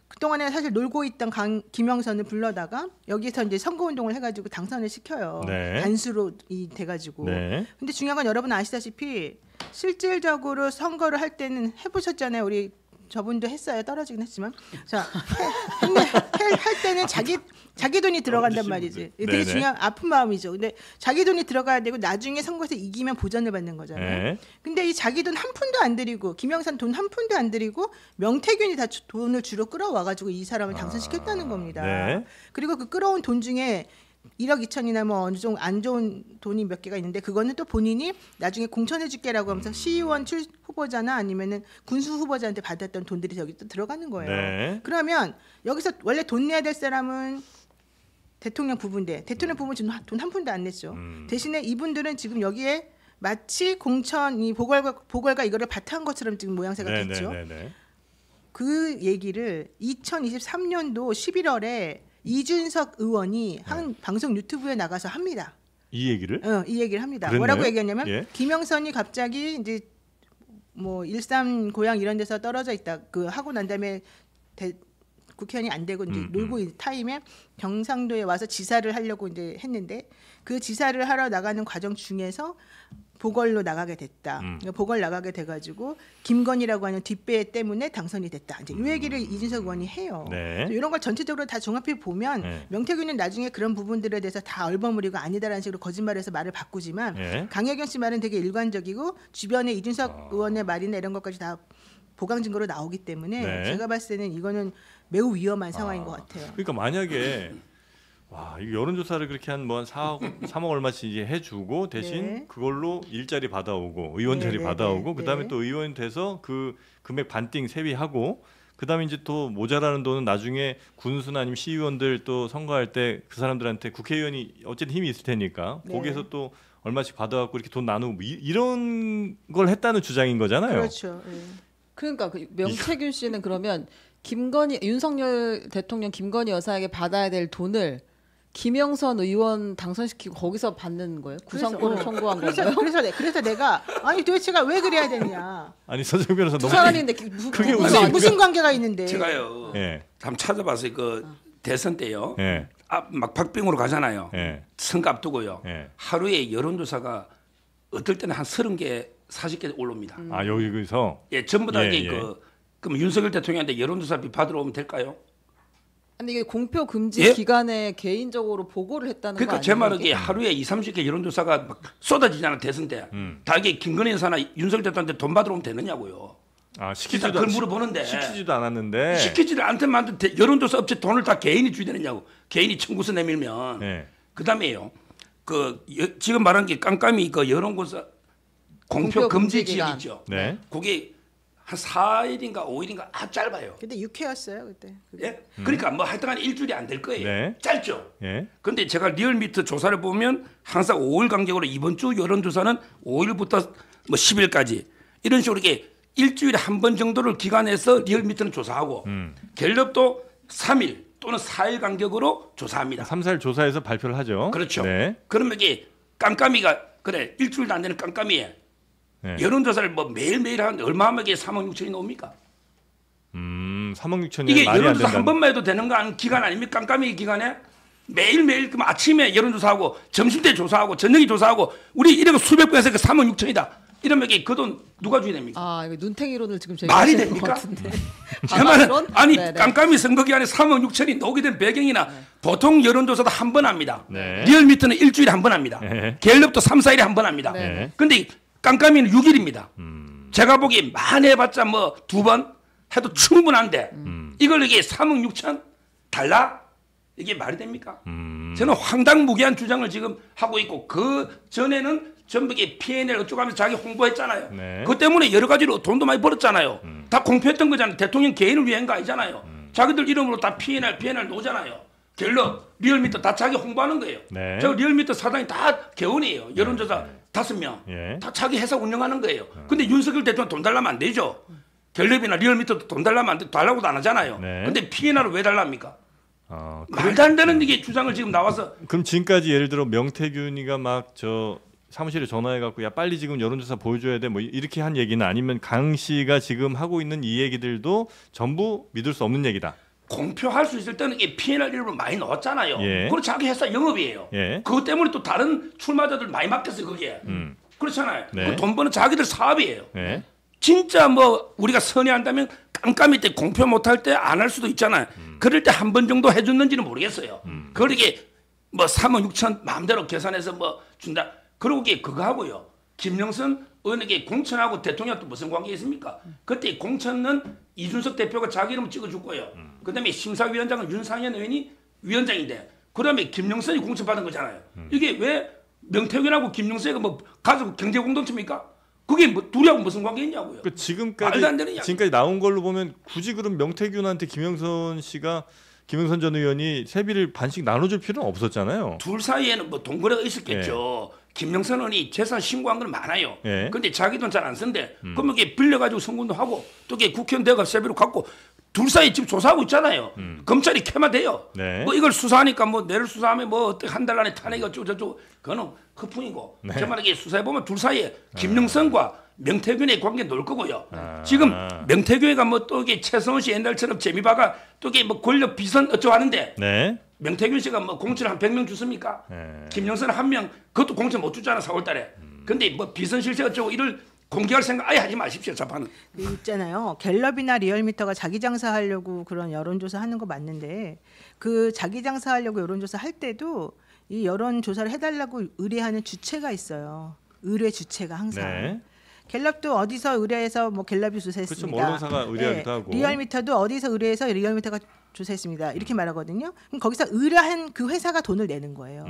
그동안에 사실 놀고 있던 김영선을 불러다가 여기서 이제 선거운동을 해가지고 당선을 시켜요. 네. 단수로 돼가지고. 네. 근데 중요한 건 여러분 아시다시피 실질적으로 선거를 할 때는 해보셨잖아요. 우리 저분도 했어요. 떨어지긴 했지만. 자, 할 때는 자기 돈이 들어간단 말이지. 되게 네네. 중요한 아픈 마음이죠. 근데 자기 돈이 들어가야 되고 나중에 선거에서 이기면 보전을 받는 거잖아요. 네. 근데 이 자기 돈 한 푼도 안 들이고 김영삼 돈 한 푼도 안 들이고 명태균이 다 돈을 주로 끌어와가지고 이 사람을 당선시켰다는 겁니다. 네. 그리고 그 끌어온 돈 중에 1억 2천이나 뭐 어느 정도 안 좋은 돈이 몇 개가 있는데 그거는 또 본인이 나중에 공천해줄게라고 하면서 시의원 후보자나 아니면은 군수 후보자한테 받았던 돈들이 저기 또 들어가는 거예요. 네. 그러면 여기서 원래 돈 내야 될 사람은 대통령 부부인데 대통령 부부는 돈 한 푼도 안 냈죠. 대신에 이분들은 지금 여기에 마치 공천 이 보궐과 이거를 바탕한 것처럼 지금 모양새가 됐죠. 그 얘기를 2023년도 11월에 이준석 의원이 한 방송 유튜브에 나가서 합니다. 이 얘기를? 이 얘기를 합니다. 그랬나요? 뭐라고 얘기했냐면 예. 김영선이 갑자기 이제 뭐 일산 고향 이런 데서 떨어져 있다 그 하고 난 다음에 국회의원이 안 되고 이제 놀고 있는 타임에 경상도에 와서 지사를 하려고 이제 했는데 그 지사를 하러 나가는 과정 중에서 보궐로 나가게 됐다. 보궐 나가게 돼가지고 김건희라고 하는 뒷배 때문에 당선이 됐다. 이제 이 얘기를 이준석 의원이 해요. 네. 이런 걸 전체적으로 다 종합해 보면 네. 명태균은 나중에 그런 부분들에 대해서 다 얼버무리고 아니다라는 식으로 거짓말해서 말을 바꾸지만 네. 강혜경 씨 말은 되게 일관적이고 주변에 이준석 의원의 말이나 이런 것까지 다 보강 증거로 나오기 때문에 네. 제가 봤을 때는 이거는 매우 위험한 상황인 것 같아요. 그러니까 만약에 와, 이 여론조사를 그렇게 한 뭐 한 3억 얼마씩 이제 해주고 대신 네. 그걸로 일자리 받아오고 의원 자리 네, 받아오고 네, 그다음에 네. 또 의원 돼서 그 금액 반띵 세비하고 그다음에 이제 또 모자라는 돈은 나중에 군수나 아니면 시의원들 또 선거할 때 그 사람들한테 국회의원이 어쨌든 힘이 있을 테니까 네. 거기에서 또 얼마씩 받아갖고 이렇게 돈 나누고 이런 걸 했다는 주장인 거잖아요. 그렇죠. 네. 그러니까 그 명태균 씨는 그러면 윤석열 대통령 김건희 여사에게 받아야 될 돈을 김영선 의원 당선시키고 거기서 받는 거예요? 구상권을 청구한 거예요? 그래서 내가 아니 도대체가 왜 그래야 되냐? 아니 서정 변호사 두 너무 사람인데 그게 무슨 관계가 있는데? 제가요. 예. 한번 찾아봤어요. 그 대선 때요. 예. 막 박빙으로 가잖아요. 예. 선거 앞두고요. 예. 하루에 여론조사가 어떨 때는 한 30개, 40개 올라옵니다. 아 여기서 예, 전부 다 예, 이게 예. 그럼 윤석열 대통령한테 여론조사비 받으러 오면 될까요? 근데 이게 공표 금지 예? 기간에 개인적으로 보고를 했다는 거 그러니까 아니에요? 제 말은 이게 하루에 2, 30개 여론조사가 막 쏟아지잖아 대선 때. 다 이게 김건희 여사나 윤석열 대통령한테 돈 받으러 오면 되느냐고요. 아 일단 시키지도 그걸 물어보는데 시키지도 않았는데 시키지를 않더만 여론조사 업체 돈을 다 개인이 줘야 되느냐고. 개인이 청구서 내밀면. 네. 그다음에요. 지금 말한 게 깜깜이 그 여론조사 공표 금지 지역 기간. 있죠. 네. 그게 한 4일인가 5일인가 아주 짧아요. 근데 6회였어요 그때. 예? 그러니까 뭐 하여튼간 일주일이 안 될 거예요. 네. 짧죠. 예. 근데 제가 리얼미터 조사를 보면 항상 5일 간격으로 이번 주 여론조사는 5일부터 뭐 10일까지 이런 식으로 이렇게 일주일에 한 번 정도를 기간해서 리얼미터는 조사하고 갤럽도 3일 또는 4일 간격으로 조사합니다. 3, 4일 조사해서 발표를 하죠. 그렇죠. 네. 그러면 이게 깜깜이가 그래 일주일도 안 되는 깜깜이에 네. 여론조사를 뭐 매일매일 하는데 얼마나 이게 3억 6천이 나옵니까? 3억 6천이 이게 말이 안 여론조사 된다. 한 번만 해도 되는 거 아닌 기간 아닙니까? 깜깜이 기간에 매일매일 그럼 아침에 여론조사하고 점심때 조사하고 저녁에 조사하고 우리 이런 거 수백 번에서 그 3억 6천이다. 이러면 그 돈 누가 줘야 됩니까? 아 이거 눈탱이론을 지금 말이 제기하시는 됩니까? 것 같은데. 제 말은 바다론? 아니 네네. 깜깜이 선거 기간에 3억 6천이 나오게 된 배경이나 보통 여론조사도 한 번 합니다. 네. 리얼미터는 일주일에 한 번 합니다. 네. 갤럽도 3, 4일에 한 번 합니다. 네. 근데 깜깜이는 6일입니다. 제가 보기에 많이 해봤자 뭐 2번 해도 충분한데 이걸 이게 3억 6천 달라? 이게 말이 됩니까? 저는 황당무계한 주장을 지금 하고 있고 그 전에는 전부 이게 P&L 어쩌고 하면서 자기 홍보했잖아요. 네. 그것 때문에 여러 가지로 돈도 많이 벌었잖아요. 다 공표했던 거잖아요. 대통령 개인을 위한 거 아니잖아요. 자기들 이름으로 다 P&L 놓잖아요. 갤럽, 리얼미터 다 자기 홍보하는 거예요. 네. 저 리얼미터 사장이 다 개원이에요. 여론조사 5명. 예. 다 자기 회사 운영하는 거예요. 근데 윤석열 대통령 돈 달라면 안 되죠. 갤럽이나 리얼미터도 돈 달라면 안 돼. 달라고도 안 하잖아요. 네. 근데 P&L을 왜 달랍니까? 아, 말도 안 되는 이게 주장을 지금 나와서 그럼 지금까지 예를 들어 명태균이가 막 저 사무실에 전화해 갖고 야 빨리 지금 여론조사 보여줘야 돼 뭐 이렇게 한 얘기는 아니면 강 씨가 지금 하고 있는 이 얘기들도 전부 믿을 수 없는 얘기다. 공표할 수 있을 때는 이 P&L 이름을 많이 넣었잖아요. 예. 그리고 자기 회사 영업이에요. 예. 그것 때문에 또 다른 출마자들 많이 맡겼어요 거기에. 그렇잖아요. 네. 그 돈 버는 자기들 사업이에요. 예. 진짜 뭐 우리가 선회한다면 깜깜이 때 공표 못할 때 안 할 수도 있잖아요. 그럴 때 한 번 정도 해줬는지는 모르겠어요. 그걸 이게 뭐 3억 6천 마음대로 계산해서 뭐 준다. 그러고 이게 그거 하고요. 김영선 의원에게 공천하고 대통령과 무슨 관계 있습니까? 그때 공천은 이준석 대표가 자기 이름 찍어줬고요. 그다음에 심사위원장은 윤상현 의원이 위원장인데 그다음에 김영선이 공천받은 거잖아요. 이게 왜 명태균하고 김영선이가 뭐 가족 경제 공동체입니까? 그게 뭐 둘이하고 무슨 관계 있냐고요. 그 말도 안 되는 이야기. 지금까지 나온 걸로 보면 굳이 그럼 명태균한테 김영선 전 의원이 세비를 반씩 나눠줄 필요는 없었잖아요. 둘 사이에는 뭐 동거래가 있었겠죠. 김영선 의원이 재산 신고한 건 많아요. 예. 근데 자기 돈 잘 안 쓴대. 그러면 이게 빌려가지고 선거도 하고 또 이게 국회의원 대가 세비로 갖고 둘 사이 지금 조사하고 있잖아요. 검찰이 캐만 돼요. 네. 뭐 이걸 수사하니까 뭐 내를 수사하면 뭐 어떻게 한 달 안에 탄핵이 어쩌고 그거는 허풍이고. 네. 정말 이게 수사해 보면 둘 사이에 김영선과 명태균의 관계 놀 거고요. 지금 명태균이가 뭐 또 이게 최성원 씨 옛날처럼 재미봐가 또 이게 뭐 권력 비선 어쩌고 하는데 네. 명태균 씨가 뭐 공천 한 100명 줬습니까? 네. 김영선 한 명 그것도 공천 못 줬잖아 4월 달에. 근데 뭐 비선실세 어쩌고 이를 공개할 생각 아예 하지 마십시오. 자판은. 있잖아요. 갤럽이나 리얼미터가 자기 장사하려고 그런 여론조사 하는 거 맞는데 그 자기 장사하려고 여론조사 할 때도 이 여론조사를 해달라고 의뢰하는 주체가 있어요. 의뢰 주체가 항상. 네. 갤럽도 어디서 의뢰해서 뭐 갤럽이 조사했습니다. 그렇죠. 언론사가 의뢰하기도 하고. 리얼미터도 어디서 의뢰해서 리얼미터가 조사했습니다. 이렇게 말하거든요. 그럼 거기서 의뢰한 그 회사가 돈을 내는 거예요.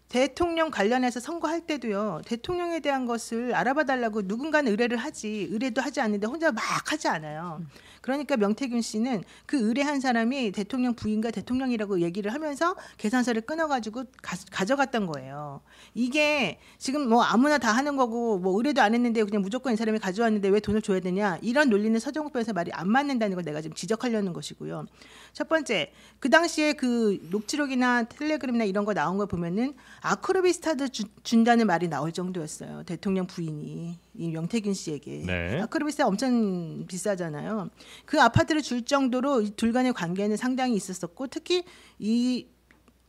대통령 관련해서 선거할 때도요. 대통령에 대한 것을 알아봐 달라고 누군가는 의뢰를 하지. 의뢰도 하지 않는데 혼자 막 하지 않아요. 그러니까 명태균 씨는 그 의뢰한 사람이 대통령 부인과 대통령이라고 얘기를 하면서 계산서를 끊어가지고 가져갔던 거예요. 이게 지금 뭐 아무나 다 하는 거고 뭐 의뢰도 안 했는데 그냥 무조건 이 사람이 가져왔는데 왜 돈을 줘야 되냐. 이런 논리는 서정욱 변호사 말이 안 맞는다는 걸 내가 지금 지적하려는 것이고요. 첫 번째, 그 당시에 그 녹취록이나 텔레그램이나 이런 거 나온 거 보면은 아크로비스타도 준다는 말이 나올 정도였어요. 대통령 부인이 이 명태균 씨에게. 네. 아크로비스타 엄청 비싸잖아요. 그 아파트를 줄 정도로 이 둘 간의 관계는 상당히 있었었고 특히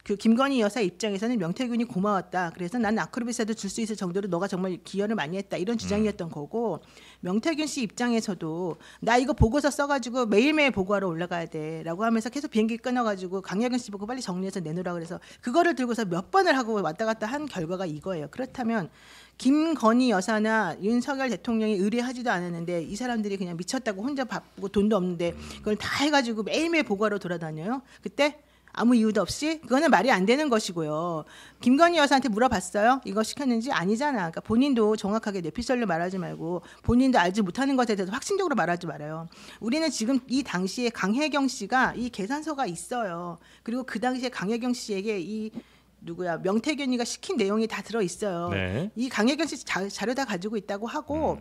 그 김건희 여사 입장에서는 명태균이 고마웠다. 그래서 나는 아크로비스타도 줄 수 있을 정도로 너가 정말 기여를 많이 했다. 이런 주장이었던 거고 명태균 씨 입장에서도 나 이거 보고서 써가지고 매일매일 보고하러 올라가야 돼라고 하면서 계속 비행기 끊어가지고 강력은 씨 보고 빨리 정리해서 내놓으라 그래서 그거를 들고서 몇 번을 하고 왔다 갔다 한 결과가 이거예요. 그렇다면 김건희 여사나 윤석열 대통령이 의뢰하지도 않았는데 이 사람들이 그냥 미쳤다고 혼자 바쁘고 돈도 없는데 그걸 다 해가지고 매일매일 보고하러 돌아다녀요. 그때 아무 이유도 없이 그거는 말이 안 되는 것이고요. 김건희 여사한테 물어봤어요. 이거 시켰는지 아니잖아. 그러니까 본인도 정확하게 뇌피셜로 말하지 말고 본인도 알지 못하는 것에 대해서 확신적으로 말하지 말아요. 우리는 지금 이 당시에 강혜경 씨가 이 계산서가 있어요. 그리고 그 당시에 강혜경 씨에게 이 누구야 명태균이가 시킨 내용이 다 들어 있어요. 네. 이 강혜경 씨 자료 다 가지고 있다고 하고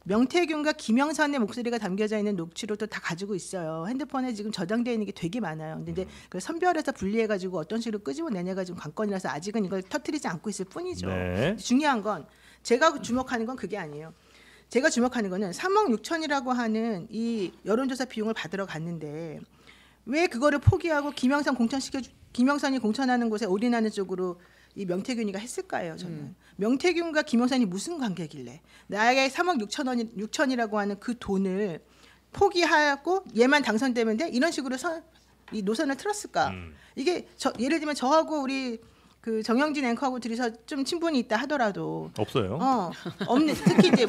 명태균과 김영선의 목소리가 담겨져 있는 녹취록도 다 가지고 있어요. 핸드폰에 지금 저장되어 있는 게 되게 많아요. 근데 그걸 선별해서 분리해가지고 어떤 식으로 끄집어내냐가 지금 관건이라서 아직은 이걸 터뜨리지 않고 있을 뿐이죠. 네. 중요한 건 제가 주목하는 건 그게 아니에요. 제가 주목하는 거는 3억 6천이라고 하는 이 여론조사 비용을 받으러 갔는데 왜 그거를 포기하고 김영선이 공천하는 곳에 올인하는 쪽으로 이 명태균이가 했을까요? 저는 명태균과 김영선이 무슨 관계길래 나에게 3억 6천이라고 하는 그 돈을 포기하고 얘만 당선되면 돼? 이런 식으로 이 노선을 틀었을까? 이게 예를 들면 저하고 우리 그 정영진 앵커하고 둘이서 좀 친분이 있다 하더라도 없어요. 없는 특히 이제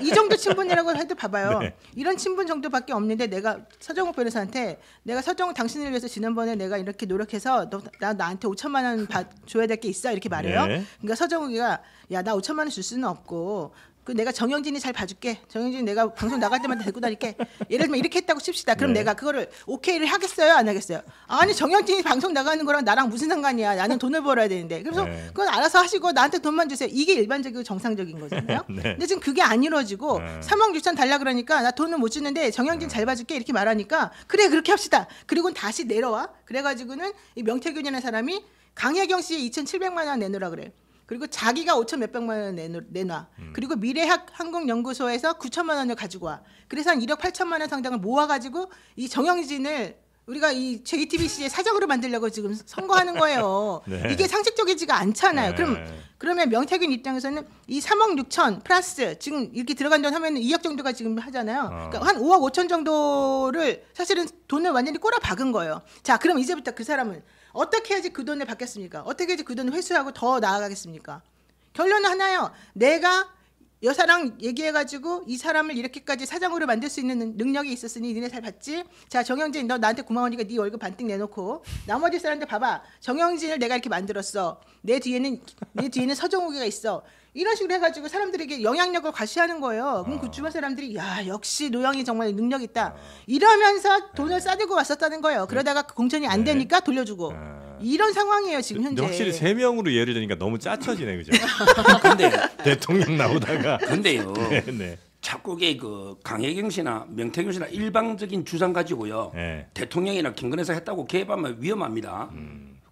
이 정도 친분이라고 해도 봐봐요. 네. 이런 친분 정도밖에 없는데 내가 서정욱 변호사한테 내가 서정욱 당신을 위해서 지난번에 내가 이렇게 노력해서 나한테 5천만 원 줘야 될 게 있어 이렇게 말해요. 네. 그러니까 서정욱이가 야 나 5천만 원 줄 수는 없고. 그 내가 정영진이 잘 봐줄게. 정영진이 내가 방송 나갈 때마다 데리고 다닐게. 예를 들면 이렇게 했다고 칩시다. 그럼 네. 내가 그거를 오케이를 하겠어요? 안 하겠어요? 아니 정영진이 방송 나가는 거랑 나랑 무슨 상관이야. 나는 돈을 벌어야 되는데. 그래서 네. 그건 알아서 하시고 나한테 돈만 주세요. 이게 일반적이고 정상적인 거잖아요. 네. 근데 지금 그게 안 이루어지고 3억 6천 달라 그러니까 나 돈을 못 주는데 정영진 잘 봐줄게 이렇게 말하니까 그래 그렇게 합시다. 그리고 다시 내려와. 그래가지고는 이 명태균이라는 사람이 강혜경 씨의 2,700만 원 내놓으라 그래. 그리고 자기가 5천 몇백만 원 내놔. 그리고 미래한국연구소에서 9천만 원을 가지고 와. 그래서 한 1억 8천만 원 상당을 모아가지고 이 정영진을 우리가 이 JTBC의 사장으로 만들려고 지금 선거하는 거예요. 네. 이게 상식적이지가 않잖아요. 네. 그러면 명태균 입장에서는 이 3억 6천 플러스 지금 이렇게 들어간 돈 하면 2억 정도가 지금 하잖아요. 그러니까 한 5억 5천 정도를 사실은 돈을 완전히 꼬라 박은 거예요. 자, 그럼 이제부터 그 사람은 어떻게 해야지 그 돈을 받겠습니까? 어떻게 해야지 그 돈을 회수하고 더 나아가겠습니까? 결론은 하나요. 내가 여사랑 얘기해가지고 이 사람을 이렇게까지 사장으로 만들 수 있는 능력이 있었으니 니네 잘 봤지? 자 정영진 너 나한테 고마우니까 네 월급 반띵 내놓고 나머지 사람들 봐봐. 정영진을 내가 이렇게 만들었어. 내 뒤에는 서정욱이가 있어. 이런 식으로 해가지고 사람들에게 영향력을 과시하는 거예요. 그럼 그 주변 사람들이 야 역시 노영이 정말 능력 있다. 이러면서 돈을 싸들고 왔었다는 거예요. 그러다가 공천이 안 되니까 돌려주고. 이런 상황이에요 지금 현재. 확실히 3명으로 예를 들니까 너무 짜쳐지네 그죠? 근데 대통령 나오다가. 근데요. 네. 자꾸 그 강혜경 씨나 명태균 씨나 일방적인 주장 가지고요. 네. 대통령이나 김건희가 했다고 개입하면 위험합니다.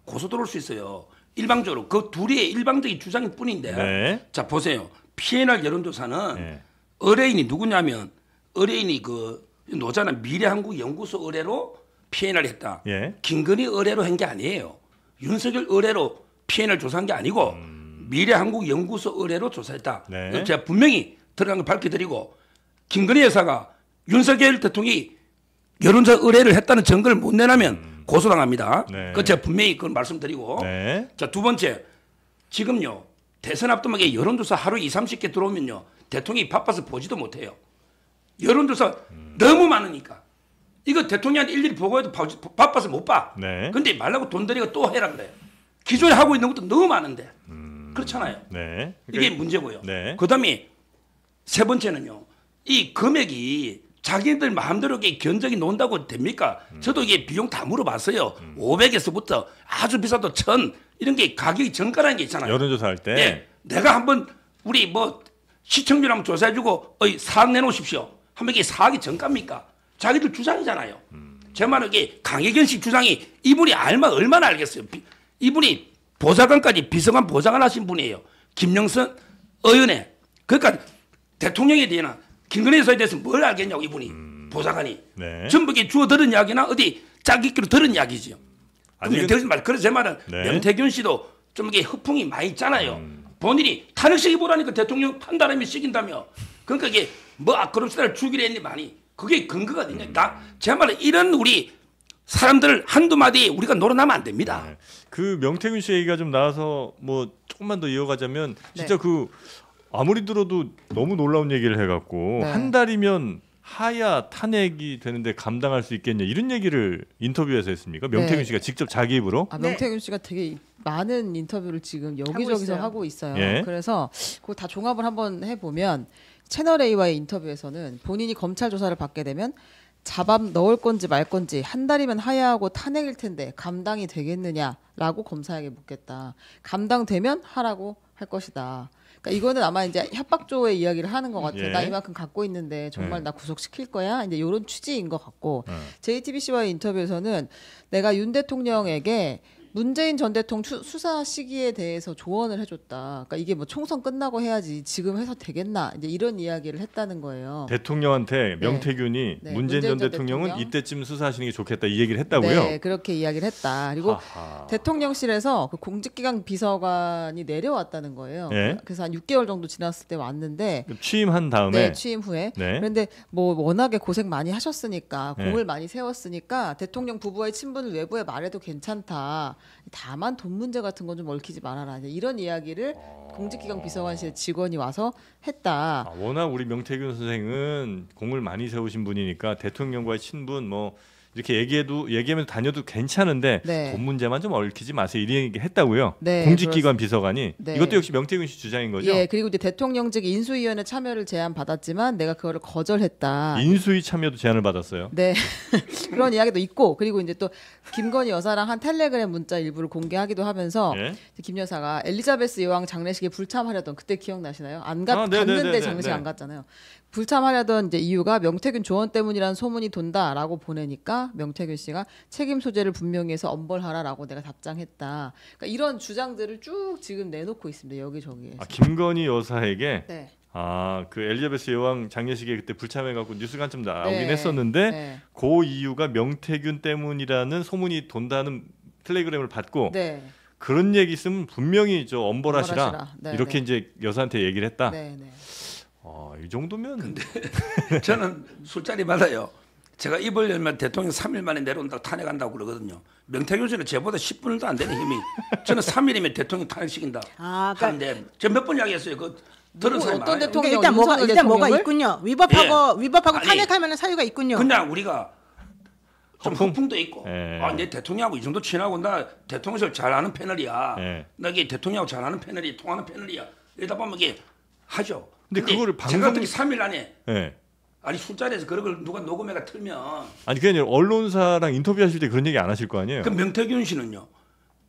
고소 들어올 수 있어요. 일방적으로 그 둘이 일방적인 주장일 뿐인데. 네. 자 보세요. 피해날 여론조사는 네. 의뢰인이 누구냐면 의뢰인이 그 노자나 미래한국연구소 의뢰로 피해날 했다. 예. 김건희 의뢰로 한 게 아니에요. 윤석열 의뢰로 피해날 조사한 게 아니고 미래한국연구소 의뢰로 조사했다. 네. 제가 분명히 들어간 걸 밝혀드리고 김건희 여사가 윤석열 대통령이 여론조사 의뢰를 했다는 증거를 못 내놔면 고소당합니다. 네. 그 제가 분명히 그걸 말씀드리고 네. 자, 두 번째 지금요 대선 앞두막에 여론조사 하루 20-30개 들어오면요 대통령이 바빠서 보지도 못해요. 여론조사 너무 많으니까 이거 대통령한테 일일이 보고해도 바빠서 못 봐. 네. 근데 말라고 돈 들이고 또 해라 그래요. 기존에 하고 있는 것도 너무 많은데 그렇잖아요. 네. 이게 문제고요. 네. 그다음에 세 번째는요. 이 금액이 자기들 마음대로 견적이 논다고 됩니까? 저도 이게 비용 다 물어봤어요. 500에서부터 아주 비싸도 1000 이런 게 가격이 정가라는 게 있잖아요. 여론조사 할 때. 예, 내가 한번 우리 뭐 시청률 한번 조사해주고 4억 내놓으십시오. 하면 이게 4억이 정가입니까? 자기들 주장이잖아요. 제 말은 이게 강혜견식 주장이 이분이 얼마나 알겠어요. 이분이 보좌관까지 비서관 보좌관 하신 분이에요. 김영선 의원에 그러니까 대통령에 대해나 김건희 여사에 대해서 뭘 알겠냐고 이분이 보좌관이 네. 전부 이게 주워 들은 이야기나 어디 짜깁기로 들은 이야기죠. 아직은- 그래서 제 말은 네. 명태균 씨도 좀 이게 허풍이 많이 있잖아요. 본인이 탄핵시기 보라니까 대통령 판단하면 시킨다며. 그러니까 이게 뭐 그룹스타를 죽이려 했니 많이. 그게 근거가 어디냐. 제 말은 이런 우리 사람들을 한두 마디 우리가 놀아나면 안 됩니다. 네. 그 명태균 씨 얘기가 좀 나와서 뭐 조금만 더 이어가자면 진짜 네. 그 아무리 들어도 너무 놀라운 얘기를 해갖고 네. 한 달이면 하야 탄핵이 되는데 감당할 수 있겠냐 이런 얘기를 인터뷰에서 했습니까? 명태균 네. 씨가 직접 자기 입으로? 명태균 씨가 되게 많은 인터뷰를 지금 여기저기서 하고 있어요. 예. 그래서 그거 다 종합을 한번 해보면 채널 A와의 인터뷰에서는 본인이 검찰 조사를 받게 되면 잡아 넣을 건지 말 건지 한 달이면 하야하고 탄핵일 텐데 감당이 되겠느냐라고 검사에게 묻겠다. 감당되면 하라고 할 것이다. 그러니까 이거는 아마 이제 협박조의 이야기를 하는 것 같아요. 예. 나 이만큼 갖고 있는데 정말 나 구속시킬 거야. 이제 이런 취지인 것 같고 JTBC와의 인터뷰에서는 내가 윤 대통령에게 문재인 전 대통령 수사 시기에 대해서 조언을 해줬다. 그러니까 이게 뭐 총선 끝나고 해야지 지금 해서 되겠나 이제 이런 이야기를 했다는 거예요. 대통령한테 명태균이 네. 문재인 전 대통령은 대통령. 이때쯤 수사하시는 게 좋겠다 이 얘기를 했다고요? 네, 그렇게 이야기를 했다. 그리고 하하. 대통령실에서 그 공직기강 비서관이 내려왔다는 거예요. 네. 그래서 한 6개월 정도 지났을 때 왔는데 취임한 다음에 네, 취임 후에. 네. 그런데 뭐 워낙에 고생 많이 하셨으니까 네. 공을 많이 세웠으니까 대통령 부부와의 친분을 외부에 말해도 괜찮다. 다만 돈 문제 같은 건 좀 얽히지 말아라. 이런 이야기를 공직기강 비서관실 직원이 와서 했다. 워낙 우리 명태균 선생은 공을 많이 세우신 분이니까 대통령과의 친분 뭐 이렇게 얘기하면서 다녀도 괜찮은데 네. 돈 문제만 좀 얽히지 마세요. 이런 얘기 했다고요. 네, 공직기관 비서관이 네. 이것도 역시 명태균 씨 주장인 거죠. 예, 그리고 이제 대통령직 인수위원회 참여를 제안받았지만 내가 그거를 거절했다. 인수위 참여도 제안을 받았어요. 네. 그런 이야기도 있고 그리고 이제 또 김건희 여사랑 한 텔레그램 문자 일부를 공개하기도 하면서 예? 김 여사가 엘리자베스 여왕 장례식에 불참하려던 그때 기억나시나요? 네네네네네. 갔는데 장례식 안 갔잖아요. 불참하려던 이제 이유가 명태균 조언 때문이라는 소문이 돈다라고 보내니까 명태균 씨가 책임 소재를 분명히 해서 엄벌하라라고 내가 답장했다. 그러니까 이런 주장들을 쭉 지금 내놓고 있습니다. 여기저기에서. 김건희 여사에게 네. 그 엘리자베스 여왕 장례식에 그때 불참해갖고 뉴스가 한참 나오긴 네. 했었는데 네. 그 이유가 명태균 때문이라는 소문이 돈다는 텔레그램을 받고 네. 그런 얘기 있으면 분명히 엄벌하시라. 엄벌하시라. 네, 이렇게 네. 이제 여사한테 얘기를 했다. 네, 네. 이 정도면 저는 술자리 받아요. 제가 입을 열면 대통령 3일 만에 내려온다고 탄핵한다고 그러거든요. 명태균 씨는 저보다 10분도 안 되는 힘이. 저는 3일이면 대통령 탄핵시킨다. 하는데 제가 몇 번 이야기했어요. 그 들은 사람이 어떤 많아요. 대통령 그러니까 일단 뭐가 대통령을? 있군요. 위법하고 아니, 탄핵하면 사유가 있군요. 그냥 우리가 좀 허풍도 있고 예. 내 대통령하고 이 정도 친하고 나 대통령을 잘 아는 패널이야. 예. 나 이게 대통령하고 잘 아는 패널이 통하는 패널이야. 이러다 보면 이게 하죠. 근데 그거를 제가 어떻게 3일 안에 예. 아니 술자리에서 그런 걸 누가 녹음해가 틀면 아니 그게 아니라 언론사랑 인터뷰하실 때 그런 얘기 안 하실 거 아니에요? 그 명태균 씨는요.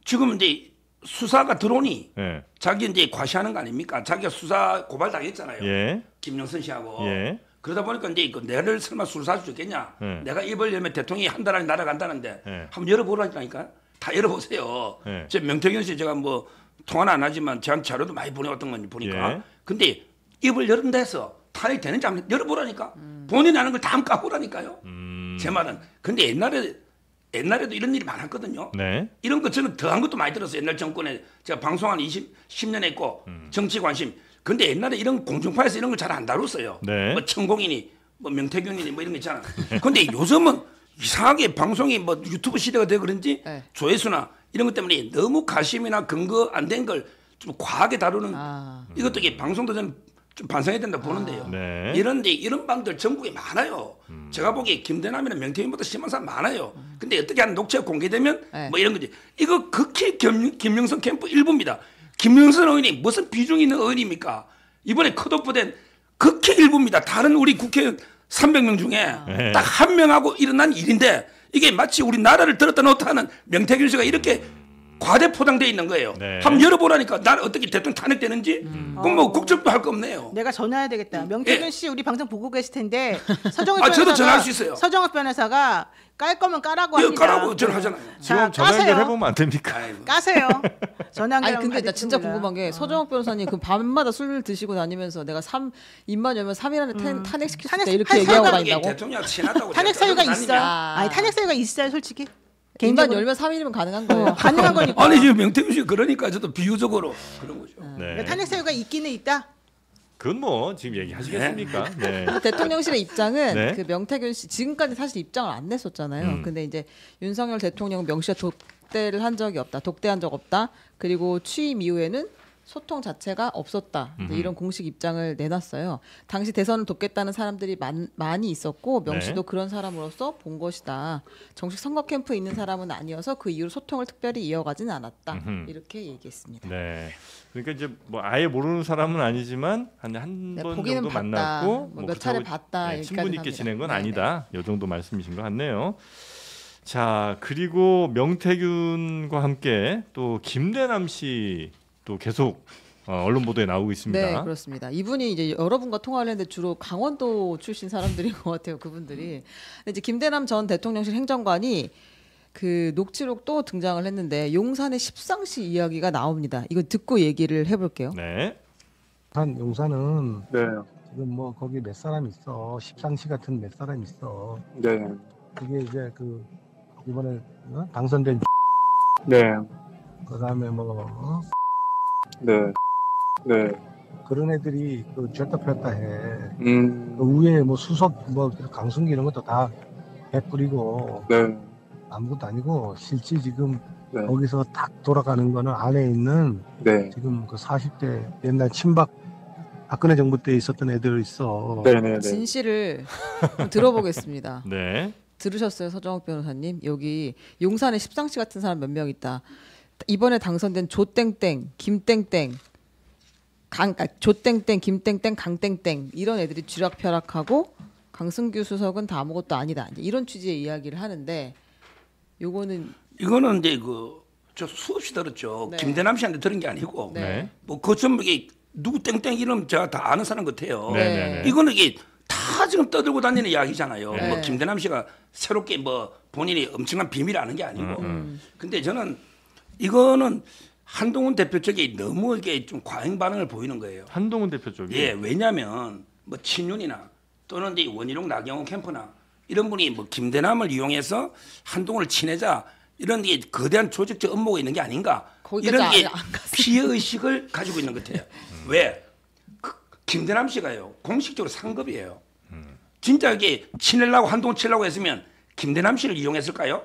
지금 이제 수사가 들어오니 예. 자기 이제 과시하는 거 아닙니까? 자기가 수사 고발 당했잖아요. 예. 김영선 씨하고. 예. 그러다 보니까 이제 내를 설마 술 사줄 수 있겠냐? 예. 내가 입을 열면 대통령이 한 달 안에 날아간다는데 예. 한번 열어보라니까. 다 열어보세요. 예. 저 명태균 씨 제가 뭐 통화는 안 하지만 저한테 자료도 많이 보내왔던 건 보니까. 예. 근데 입을 열은다 해서 탄핵이 되는지 안 열어보라니까. 본인이 아는 걸 다 까보라니까요. 제 말은. 근데 옛날에 옛날에도 이런 일이 많았거든요. 네. 이런 거 저는 더한 것도 많이 들었어요. 옛날 정권에 제가 방송 한 10년 했고 정치 관심. 근데 옛날에 이런 공중파에서 이런 걸 잘 안 다뤘어요. 네. 뭐 천공이니 뭐 명태균이니 뭐 이런 거 있잖아. 근데 요즘은 이상하게 방송이 뭐 유튜브 시대가 되고 그런지 네. 조회수나 이런 것 때문에 너무 가심이나 근거 안 된 걸 좀 과하게 다루는 이것도 이게 방송도 좀 반성해야 된다 보는데요. 네. 이런 방들 전국에 많아요. 제가 보기에 김대남이나 명태균보다 심한 사람 많아요. 근데 어떻게 하는 녹취가 공개되면 네. 뭐 이런 거지. 이거 극히 김영선 캠프 일부입니다. 김영선 의원이 무슨 비중 있는 의원입니까? 이번에 컷오프된 극히 일부입니다. 다른 우리 국회의원 300명 중에 네. 딱 한 명하고 일어난 일인데 이게 마치 우리 나라를 들었다 놓다 하는 명태균 씨가 이렇게 과대 포장되어 있는 거예요. 네. 한번 열어보라니까 나는 어떻게 대통령 탄핵되는지 그럼 뭐 국정도 할 거 없네요. 내가 전화해야 되겠다. 명태균 예. 씨 우리 방송 보고 계실 텐데 서정욱 저도 변호사가 전화할 수 있어요. 서정욱 변호사가 깔 거면 까라고 예, 합니다. 까라고 전화하잖아요. 자, 전화 까세요. 연결해보면 안 됩니까? 아이고. 까세요. 전화 아니 연결하면 근데 나 받을지 진짜 몰라요. 궁금한 게 서정욱 변호사님 그 밤마다 술 드시고 다니면서 내가 입만 열면 3일 안에 탄핵시킬 수 있다 탄핵- 이렇게 얘기하고 탄핵- 이게 다닌다고? 대통령 친하다고 탄핵 사유가 제가 있어요. 아. 아니 탄핵 사유가 있어요, 솔직히. 입만 개인적으로. 열면 3일이면 가능한 거예요. 가능한 거니까. 아니 지금 명태균 씨 그러니까 저도 비유적으로 그런 거죠. 네. 탄핵 사유가 있기는 있다. 그건 뭐 지금 얘기하시겠습니까? 네. 대통령실의 입장은 네. 그 명태균 씨 지금까지 사실 입장을 안 냈었잖아요. 근데 이제 윤석열 대통령은 명시가 독대를 한 적이 없다. 독대한 적 없다. 그리고 취임 이후에는 소통 자체가 없었다. 이제 이런 공식 입장을 내놨어요. 당시 대선을 돕겠다는 사람들이 많이 있었고 명시도 네. 그런 사람으로서 본 것이다. 정식 선거 캠프에 있는 사람은 아니어서 그 이후로 소통을 특별히 이어가지는 않았다. 이렇게 얘기했습니다. 네. 그러니까 이제 뭐 아예 모르는 사람은 아니지만 한 네, 번 보기는 정도 봤다. 만났고 뭐몇 차례 그렇다고 봤다. 네, 친분 있게 여기까지는 지낸 건 합니다. 아니다. 이 정도 말씀이신 것 같네요. 자, 그리고 명태균과 함께 또 김대남 씨 또 계속 언론 보도에 나오고 있습니다. 네, 그렇습니다. 이분이 이제 여러분과 통화를 했는데 주로 강원도 출신 사람들인 것 같아요, 그분들이. 근데 이제 김대남 전 대통령실 행정관이 그 녹취록도 등장을 했는데 용산의 십상시 이야기가 나옵니다. 이거 듣고 얘기를 해볼게요. 네. 용산은 네. 지금 뭐 거기 몇 사람 있어. 십상시 같은 몇 사람 있어. 네. 그게 이제 그 이번에 당선된 네. 그다음에 뭐 네. 네. 그런 애들이 그 쥐었다 폈다 해. 그 위에 뭐 수석 뭐 강승기 이런 것도 다 해뿌리고 네. 아무것도 아니고 실제 지금 네. 거기서 딱 돌아가는 거는 안에 있는 네. 지금 그 40대 옛날 친박 박근혜 정부 때 있었던 애들 있어. 네네네. 진실을 좀 들어보겠습니다. 네. 들으셨어요, 서정욱 변호사님? 여기 용산에 십상시 같은 사람 몇 명 있다. 이번에 당선된 조땡땡, 김땡땡, 조땡땡, 김땡땡, 강땡땡 이런 애들이 쥐락펴락하고 강승규 수석은 다 아무것도 아니다. 이제 이런 취지의 이야기를 하는데 요거는 이거는 이제 저 수없이 들었죠. 네. 김대남 씨한테 들은 게 아니고 네. 뭐 그 전부 이게 누구 땡땡 이름 제가 다 아는 사람 같아요. 네. 이거는 이게 다 지금 떠들고 다니는 이야기잖아요. 네. 뭐 김대남 씨가 새롭게 뭐 본인이 엄청난 비밀을 아는 게 아니고. 근데 저는 이거는 한동훈 대표 쪽이 너무 이게 좀 과잉 반응을 보이는 거예요. 한동훈 대표 쪽이. 예, 왜냐하면 뭐 친윤이나 또는 이제 원희룡 나경원 캠프나 이런 분이 뭐 김대남을 이용해서 한동훈을 친해자 이런 게 거대한 조직적 음모가 있는 게 아닌가 거기까지 이런 게 안 갔어요. 피해 의식을 가지고 있는 것 같아요. 왜? 김대남 씨가요 공식적으로 상급이에요. 진짜 이게 친하려고 한동훈 치려고 했으면 김대남 씨를 이용했을까요?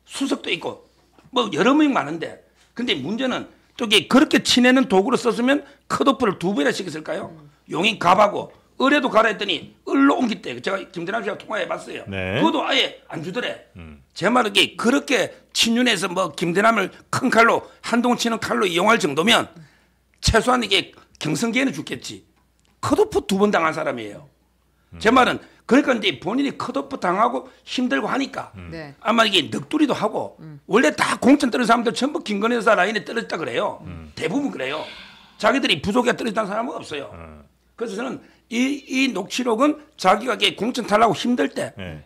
수석도 있고 뭐 여러 명 많은데 근데 문제는 또 이게 그렇게 친해는 도구로 썼으면 컷오프를 2배나 시켰을까요? 용인 갑하고 을에도 가라 했더니 을로 옮겼대. 제가 김대남 씨하고 통화해봤어요. 네. 그것도 아예 안 주더래. 제 말은 이게 그렇게 친윤해서 뭐 김대남을 큰 칼로 한동훈 치는 칼로 이용할 정도면 최소한 이게 경성계에는 죽겠지. 컷오프 2번 당한 사람이에요. 제 말은 그러니까 이제 본인이 컷오프 당하고 힘들고 하니까 네. 아마 이게 넋두리도 하고 원래 다 공천 떨어진 사람들 전부 김건희 여사 라인에 떨어졌다 그래요. 대부분 그래요. 자기들이 부족에 떨어졌다는 사람은 없어요. 그래서 저는 이 녹취록은 자기가 이게 공천 탈라고 힘들 때 네.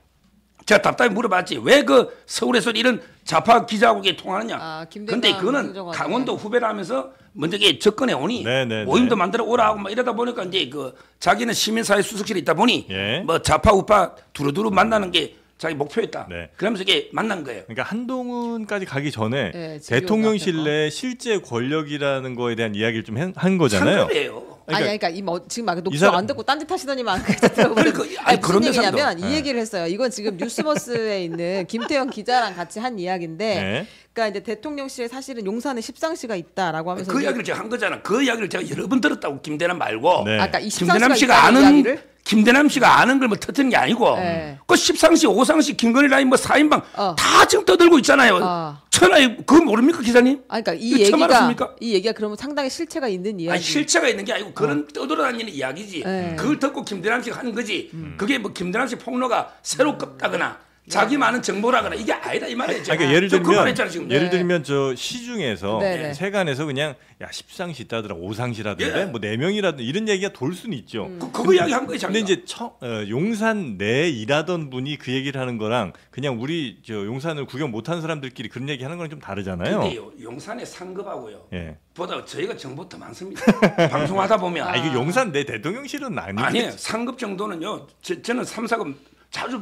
제가 답답히 물어봤지 왜 그 서울에서 이런 좌파 기자하고 이게 통하느냐. 아, 김대남 근데 그거는 행정관이. 강원도 후배라 하면서 먼저 이게 접근해 오니 네네네. 모임도 만들어 오라 하고 막 이러다 보니까 이제 그 자기는 시민사회 수석실에 있다 보니 예. 뭐 좌파 우파 두루두루 만나는 게 자기 목표였다. 네. 그러면서 이게 만난 거예요. 그러니까 한동훈까지 가기 전에 네, 대통령실 내 실제 권력이라는 거에 대한 이야기를 좀 한 거잖아요. 상급이에요. 그러니까 지금 막 녹취록 안 듣고 딴짓 하시더니만 무슨 얘기냐면 이 얘기를 했어요. 이건 지금 뉴스버스에 있는 김태형 기자랑 같이 한 이야기인데, 네. 그러니까 이제 대통령실에 사실은 용산에 십상시가 있다라고 하면서 그 이야기를 제가 한 거잖아. 그 이야기를 제가 여러 번 들었다고 김대남 말고. 네. 아까 이 김대남 십상시가 씨가 아는 이야기를? 김대남 씨가 아는 걸 뭐 터뜨린 게 아니고 그 10상시, 5상시, 김건희 라인 뭐 4인방 다 지금 떠들고 있잖아요. 천하에 그거 모릅니까 기자님? 그러니까 이 얘기가 그러면 상당히 실체가 있는 이야기. 아니, 실체가 있는 게 아니고 그런 떠돌아다니는 이야기지. 그걸 듣고 김대남 씨가 하는 거지. 그게 뭐 김대남 씨 폭로가 새로 껍다거나 자기 많은 정보라거나 이게 아니다 이 말이에요. 그러니까 예를 들면 저 시중에서 세간에서 그냥 야 10상시 있다더라 5상시라던데 뭐 4명이라든 이런 얘기가 돌 수는 있죠. 그거 이야기 한 거예요. 근데 이제 용산 내에 일하던 분이 그 얘기를 하는 거랑 그냥 우리 저 용산을 구경 못하는 사람들끼리 그런 얘기 하는 거랑 좀 다르잖아요. 근데요 용산의 상급하고요. 보다 저희가 정보 더 많습니다. 방송하다 보면. 이거 용산 내 대통령실은 아니에요. 상급 정도는요. 저는 3, 4급 자주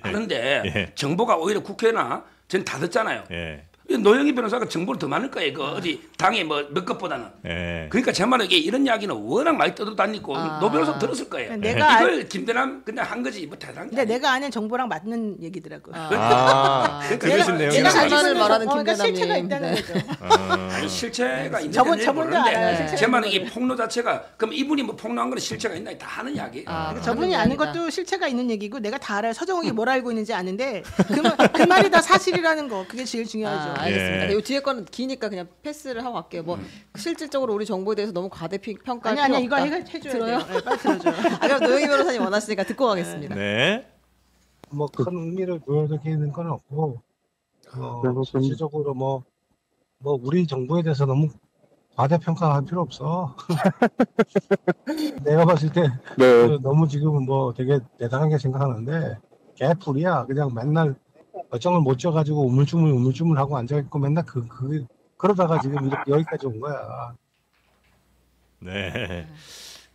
하는데 정보가 오히려 국회나 전 다 듣잖아요. 노영희 변호사가 정보를 더 많을 거예요. 그 어디 당의 뭐 몇 것보다는. 그러니까 제 말은 이런 이야기는 워낙 많이 떠돌다니고 노 변호사 들었을 거예요. 이걸 김대남 그냥 한 거지 뭐 대단한. 근데 내가 아는 정보랑 맞는 얘기더라고. 그러니까 내가 잘만을 말하는 김대남이. 실체가 있다는 거죠. 아니 실체가 있는 저분도 알아요. 제 말은 이 폭로 자체가 그럼 이분이 뭐 폭로한 거는 실체가 있나 다 하는 이야기. 저분이 아는 것도 실체가 있는 얘기고 내가 다 알아요. 서정욱이 뭘 알고 있는지 아는데 그 말이 다 사실이라는 거 그게 제일 중요하죠. 알겠습니다. 이 뒤에 거는 기니까 그냥 패스를 하고 갈게요. 뭐 실질적으로 우리 정보에 대해서 너무 과대평가할 필요 없다. 아니 이거 해줘야 돼요. 네, 빨리 들어줘요. 그럼 노영희 변호사님 원하시니까 듣고 가겠습니다. 네. 뭐 큰 의미를 보여드리는 건 없고 실질적으로 뭐 우리 정부에 대해서 너무 과대평가할 필요 없어. 내가 봤을 때 너무 지금 뭐 되게 대단하게 생각하는데 개풀이야. 그냥 맨날 어정을 못 쪄가지고 우물쭈물 하고 앉아있고 맨날 그러다가 지금 이렇게 여기까지 온 거야. 네.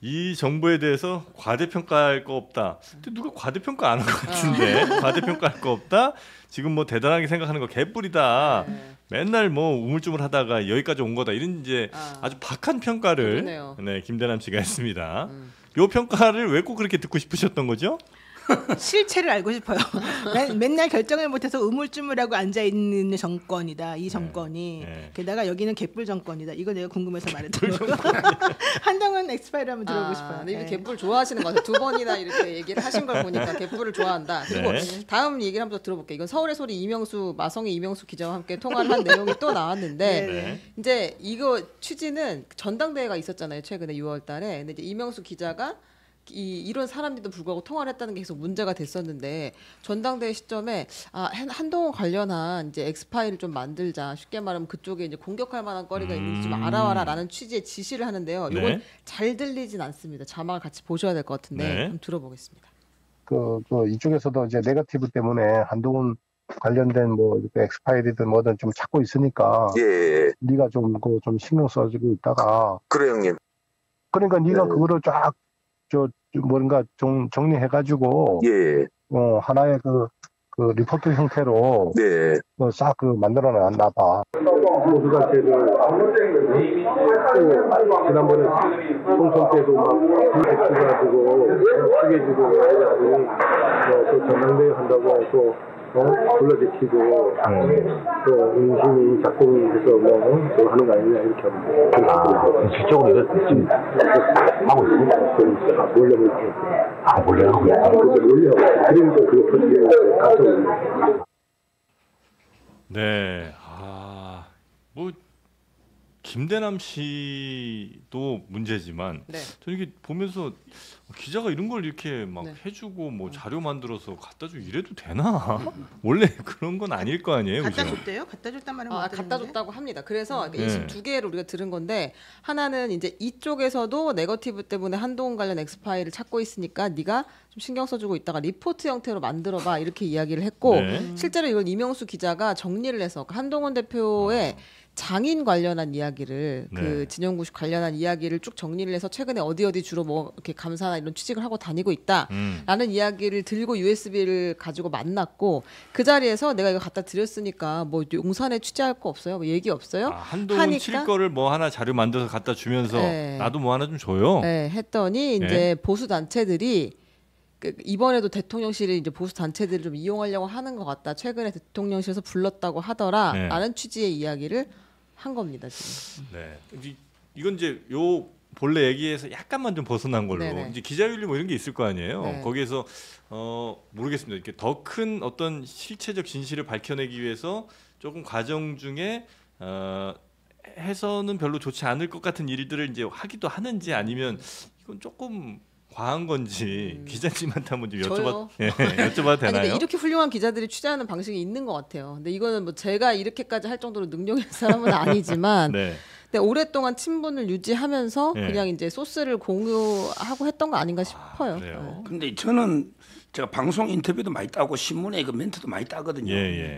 이 정부에 대해서 과대평가할 거 없다. 근데 누가 과대평가 안 한 것 같은데 과대평가할 거 없다. 지금 뭐 대단하게 생각하는 거 개뿔이다. 맨날 뭐 우물쭈물 하다가 여기까지 온 거다. 이런 이제 아주 박한 평가를 김대남 씨가 했습니다. 요 평가를 왜 꼭 그렇게 듣고 싶으셨던 거죠? 실체를 알고 싶어요. 맨날 결정을 못해서 우물쭈물하고 앉아있는 정권이다. 이 정권이. 게다가 여기는 개뿔 정권이다. 이거 내가 궁금해서 말했던 거고. 한동훈 엑스파일 한번 들어보고 싶어요. 이미 개뿔 좋아하시는 것 같아요. 2번이나 이렇게 얘기를 하신 걸 보니까 개뿔을 좋아한다. 그리고 다음 얘기를 한번 들어볼게요. 이건 서울의 소리 마성의 이명수 기자와 함께 통화를 한 내용이 또 나왔는데 이제 이거 취지는 전당대회가 있었잖아요. 최근에 6월 달에. 근데 이제 이명수 기자가 이런 사람들도 불구하고 통화를 했다는 게 계속 문제가 됐었는데 전당대회 시점에 한동훈 관련한 이제 엑스파일을 좀 만들자. 쉽게 말하면 그쪽에 이제 공격할 만한 거리가 있는지 좀 알아와라라는 취지의 지시를 하는데요. 이건 잘 들리진 않습니다. 자막을 같이 보셔야 될 것 같은데 한번 들어보겠습니다. 이쪽에서도 이제 네거티브 때문에 한동훈 관련된 뭐 엑스파일이든 뭐든 좀 찾고 있으니까 네가 좀 신경 써주고 있다가 그래 형님. 그러니까 네가 그거를 쫙 뭔가 정리해가지고 하나의 그 리포트 형태로 싹 만들어놨나 봐. 우리가 지난번에 총선 때도 막 해가지고 숙여주고 또 전당대회 한다고 또 불러제치고 또 인심이 작동해서 뭐 하는 거 아니냐 이렇게 하면 실적으로 이걸 지금 하고 있습니다. 원래 그렇게 원래 하고 있어요. 원래 그러니까 그거 터지게 깜짝 놀랐어요. 네, 뭐 김대남 씨도 문제지만 저는 이게 보면서 기자가 이런 걸 이렇게 막 해주고 뭐 자료 만들어서 갖다 주고 이래도 되나? 원래 그런 건 아닐 거 아니에요? 갖다 줬대요? 갖다 줬단 말은 갖다 줬다고 합니다. 그래서 22개를 우리가 들은 건데 하나는 이제 이쪽에서도 네거티브 때문에 한동훈 관련 엑스파일을 찾고 있으니까 네가 좀 신경 써주고 있다가 리포트 형태로 만들어봐 이렇게 이야기를 했고 실제로 이걸 이명수 기자가 정리를 해서 한동훈 대표의 장인 관련한 이야기를 네. 그 진영구식 관련한 이야기를 쭉 정리를 해서 최근에 어디 주로 뭐 이렇게 감사나 이런 취직을 하고 다니고 있다라는 이야기를 들고 USB를 가지고 만났고 그 자리에서 내가 이거 갖다 드렸으니까 뭐 용산에 취재할 거 없어요? 뭐 얘기 없어요? 한동훈 칠 거를 뭐 하나 자료 만들어서 갖다 주면서 네. 나도 뭐 하나 좀 줘요. 네, 했더니 이제 네. 보수 단체들이 이번에도 대통령실이 이제 보수 단체들을 좀 이용하려고 하는 것 같다. 최근에 대통령실에서 불렀다고 하더라라는 네. 취지의 이야기를 한 겁니다 지금. 네. 이건 이제 요 본래 얘기에서 약간만 좀 벗어난 걸로 네네. 이제 기자윤리 뭐 이런 게 있을 거 아니에요. 네. 거기에서 모르겠습니다. 이렇게 더 큰 어떤 실체적 진실을 밝혀내기 위해서 조금 과정 중에 해서는 별로 좋지 않을 것 같은 일들을 이제 하기도 하는지 아니면 이건 조금 과한 건지 기자님한테 한번 좀 여쭤봐도 되나요? 아니, 이렇게 훌륭한 기자들이 취재하는 방식이 있는 것 같아요. 근데 이거는 뭐 제가 이렇게까지 할 정도로 능력 있는 사람은 아니지만 네. 근데 오랫동안 친분을 유지하면서 네. 그냥 이제 소스를 공유하고 했던 거 아닌가 싶어요. 그래요? 근데 저는 제가 방송 인터뷰도 많이 따고 신문에 그 멘트도 많이 따거든요.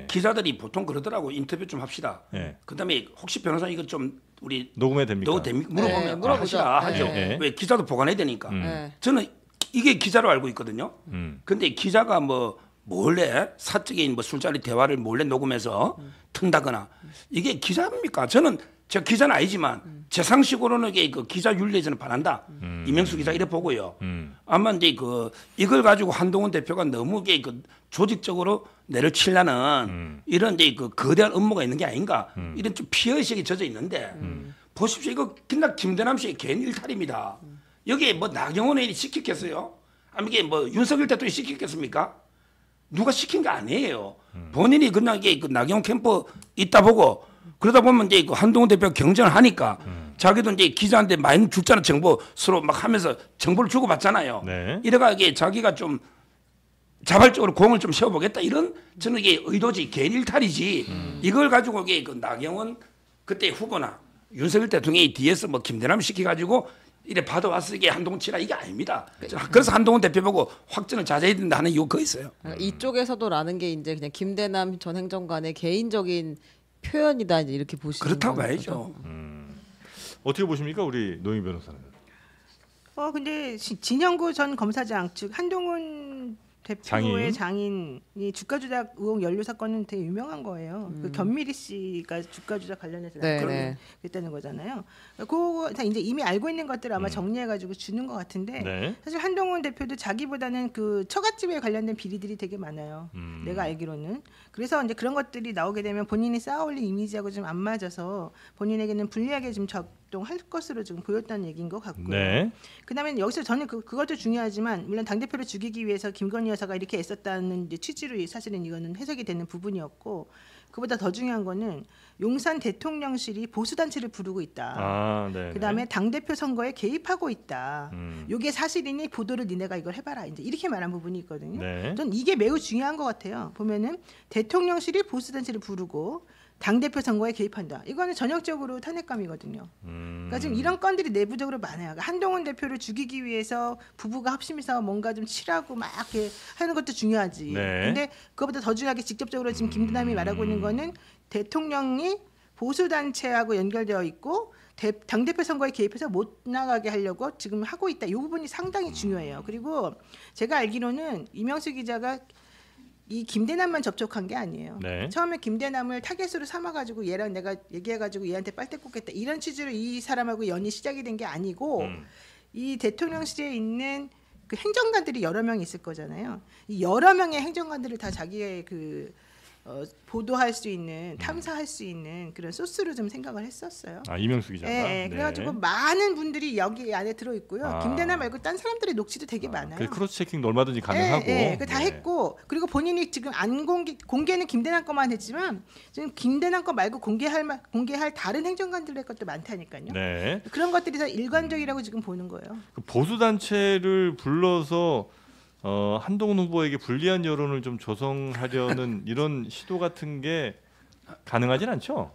기자들이 보통 그러더라고. 인터뷰 좀 합시다. 그다음에 혹시 변호사 이거 좀 우리 녹음해 됩니까? 물어보면 물어보죠. 하죠. 왜 기자도 보관해야 되니까. 저는 이게 기자로 알고 있거든요. 근데 기자가 뭐 몰래 사적인 뭐 술자리 대화를 몰래 녹음해서 튼다거나 이게 기자입니까? 제가 기자는 아니지만 제 상식으로는 이게 그 기자 윤리에 저는 반한다. 이명수 기자 이래 보고요. 아마 이제 이걸 가지고 한동훈 대표가 너무 이게 조직적으로 내를 치려는 이런 이제 거대한 음모가 있는 게 아닌가. 이런 좀 피해의식이 젖어 있는데 보십시오. 이거 그냥 김대남 씨의 개인 일탈입니다. 여기에 뭐 나경원 의원이 시켰겠어요? 아니면 이게 뭐 윤석열 대통령이 시켰겠습니까? 누가 시킨 게 아니에요. 본인이 그냥 이게 나경원 캠프 있다 보고 그러다 보면 이제 한동훈 대표가 경쟁을 하니까 자기도 이제 기자한테 많이 줬잖아. 정보 서로 막 하면서 정보를 주고받잖아요. 네. 이래가 이게 자기가 좀 자발적으로 공을 좀 세워보겠다 이런 저는 이게 의도지 개인 일탈이지 이걸 가지고 이게 나경원 그때 후보나 윤석열 대통령이 뒤에서 뭐 김대남 시켜가지고 이래 받아왔어 이게 한동훈 치라 이게 아닙니다. 그래서 한동훈 대표 보고 확전을 자제해야 된다 하는 이유가 있어요. 이쪽에서도라는 게 이제 그냥 김대남 전 행정관의 개인적인 표현이다 이제 이렇게 보시는 그렇다고 봐야죠. 어떻게 보십니까 우리 노인 변호사는? 근데 진영구 전 검사장 즉 한동훈 대표의 장인이 주가 조작 의혹 연루 사건은 되게 유명한 거예요. 그 견미리 씨가 주가 조작 관련해서 그랬다는 거잖아요. 그거 이제 이미 알고 있는 것들을 아마 정리해가지고 주는 것 같은데 사실 한동훈 대표도 자기보다는 그 처갓집에 관련된 비리들이 되게 많아요. 내가 알기로는. 그래서 이제 그런 것들이 나오게 되면 본인이 쌓아올린 이미지하고 좀 안 맞아서 본인에게는 불리하게 좀 작동할 것으로 좀 보였다는 얘기인 것 같고요. 그다음에 여기서 저는 그것도 중요하지만 물론 당 대표를 죽이기 위해서 김건희 여사가 이렇게 애썼다는 이제 취지로 사실은 이거는 해석이 되는 부분이었고 그보다 더 중요한 거는 용산 대통령실이 보수 단체를 부르고 있다. 그다음에 당 대표 선거에 개입하고 있다. 이게 사실이니 보도를 니네가 이걸 해봐라. 이제 이렇게 말한 부분이 있거든요. 저는 이게 매우 중요한 것 같아요. 보면은 대통령실이 보수 단체를 부르고 당 대표 선거에 개입한다. 이거는 전형적으로 탄핵감이거든요. 그러니까 지금 이런 건들이 내부적으로 많아요. 그러니까 한동훈 대표를 죽이기 위해서 부부가 합심해서 뭔가 좀 치라고 막 이렇게 하는 것도 중요하지. 근데 그것보다 더 중요하게 직접적으로 지금 김대남이 말하고 있는 거는 대통령이 보수 단체하고 연결되어 있고 당 대표 선거에 개입해서 못 나가게 하려고 지금 하고 있다. 이 부분이 상당히 중요해요. 그리고 제가 알기로는 이명수 기자가 이 김대남만 접촉한 게 아니에요. 처음에 김대남을 타겟으로 삼아가지고 얘랑 내가 얘기해가지고 얘한테 빨대 꽂겠다 이런 취지로 이 사람하고 연이 시작이 된 게 아니고 이 대통령실에 있는 그 행정관들이 여러 명 있을 거잖아요. 이 여러 명의 행정관들을 다 자기의 보도할 수 있는 탐사할 수 있는 그런 소스로 좀 생각을 했었어요. 이명수 기자가. 그래가지고 많은 분들이 여기 안에 들어 있고요. 김대남 말고 딴 사람들의 녹취도 되게 많아요. 크로스 체킹도 얼마든지 가능하고. 다 했고 그리고 본인이 지금 안 공개는 김대남 거만 했지만 지금 김대남 거 말고 공개할 다른 행정관들의 것도 많다니까요. 그런 것들이 다 일관적이라고 지금 보는 거예요. 보수 단체를 불러서 한동훈 후보에게 불리한 여론을 좀 조성하려는 이런 시도 같은 게 가능하진 않죠.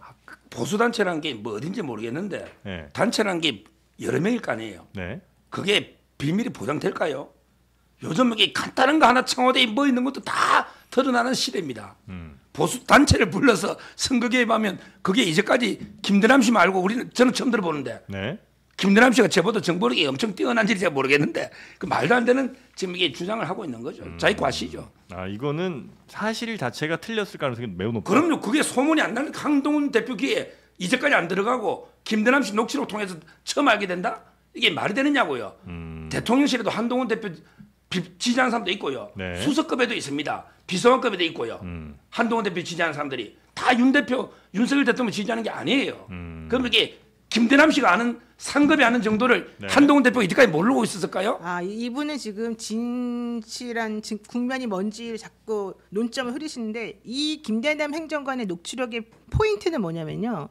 보수단체라는 게 뭐 어딘지 모르겠는데 단체라는 게 여러 명일 거 아니에요. 그게 비밀이 보장될까요? 요즘 이게 간단한 거 하나 청와대에 뭐 있는 것도 다 드러나는 시대입니다. 보수 단체를 불러서 선거 개입하면 그게 이제까지 김대남 씨 말고 저는 처음 들어보는데 네. 김대남 씨가 저보다 정보력이 엄청 뛰어난지 제가 모르겠는데 그 말도 안 되는 지금 이게 주장을 하고 있는 거죠. 자기 과시죠. 아 이거는 사실 자체가 틀렸을 가능성이 매우 높다. 그럼요. 그게 소문이 안 나는 강동원 대표 귀에 이제까지 안 들어가고 김대남 씨 녹취록 통해서 처음 알게 된다? 이게 말이 되느냐고요. 대통령실에도 한동훈 대표 지지하는 사람도 있고요. 네. 수석급에도 있습니다. 비서관급에도 있고요. 한동훈 대표 지지하는 사람들이 다 윤석열 대통령 지지하는 게 아니에요. 그럼 이게 김대남 씨가 아는 상급이 아는 정도를 네. 한동훈 대표가 이때까지 모르고 있었을까요? 아, 이분은 지금 진실한 국면이 뭔지 자꾸 논점을 흐리시는데 이 김대남 행정관의 녹취록의 포인트는 뭐냐면요.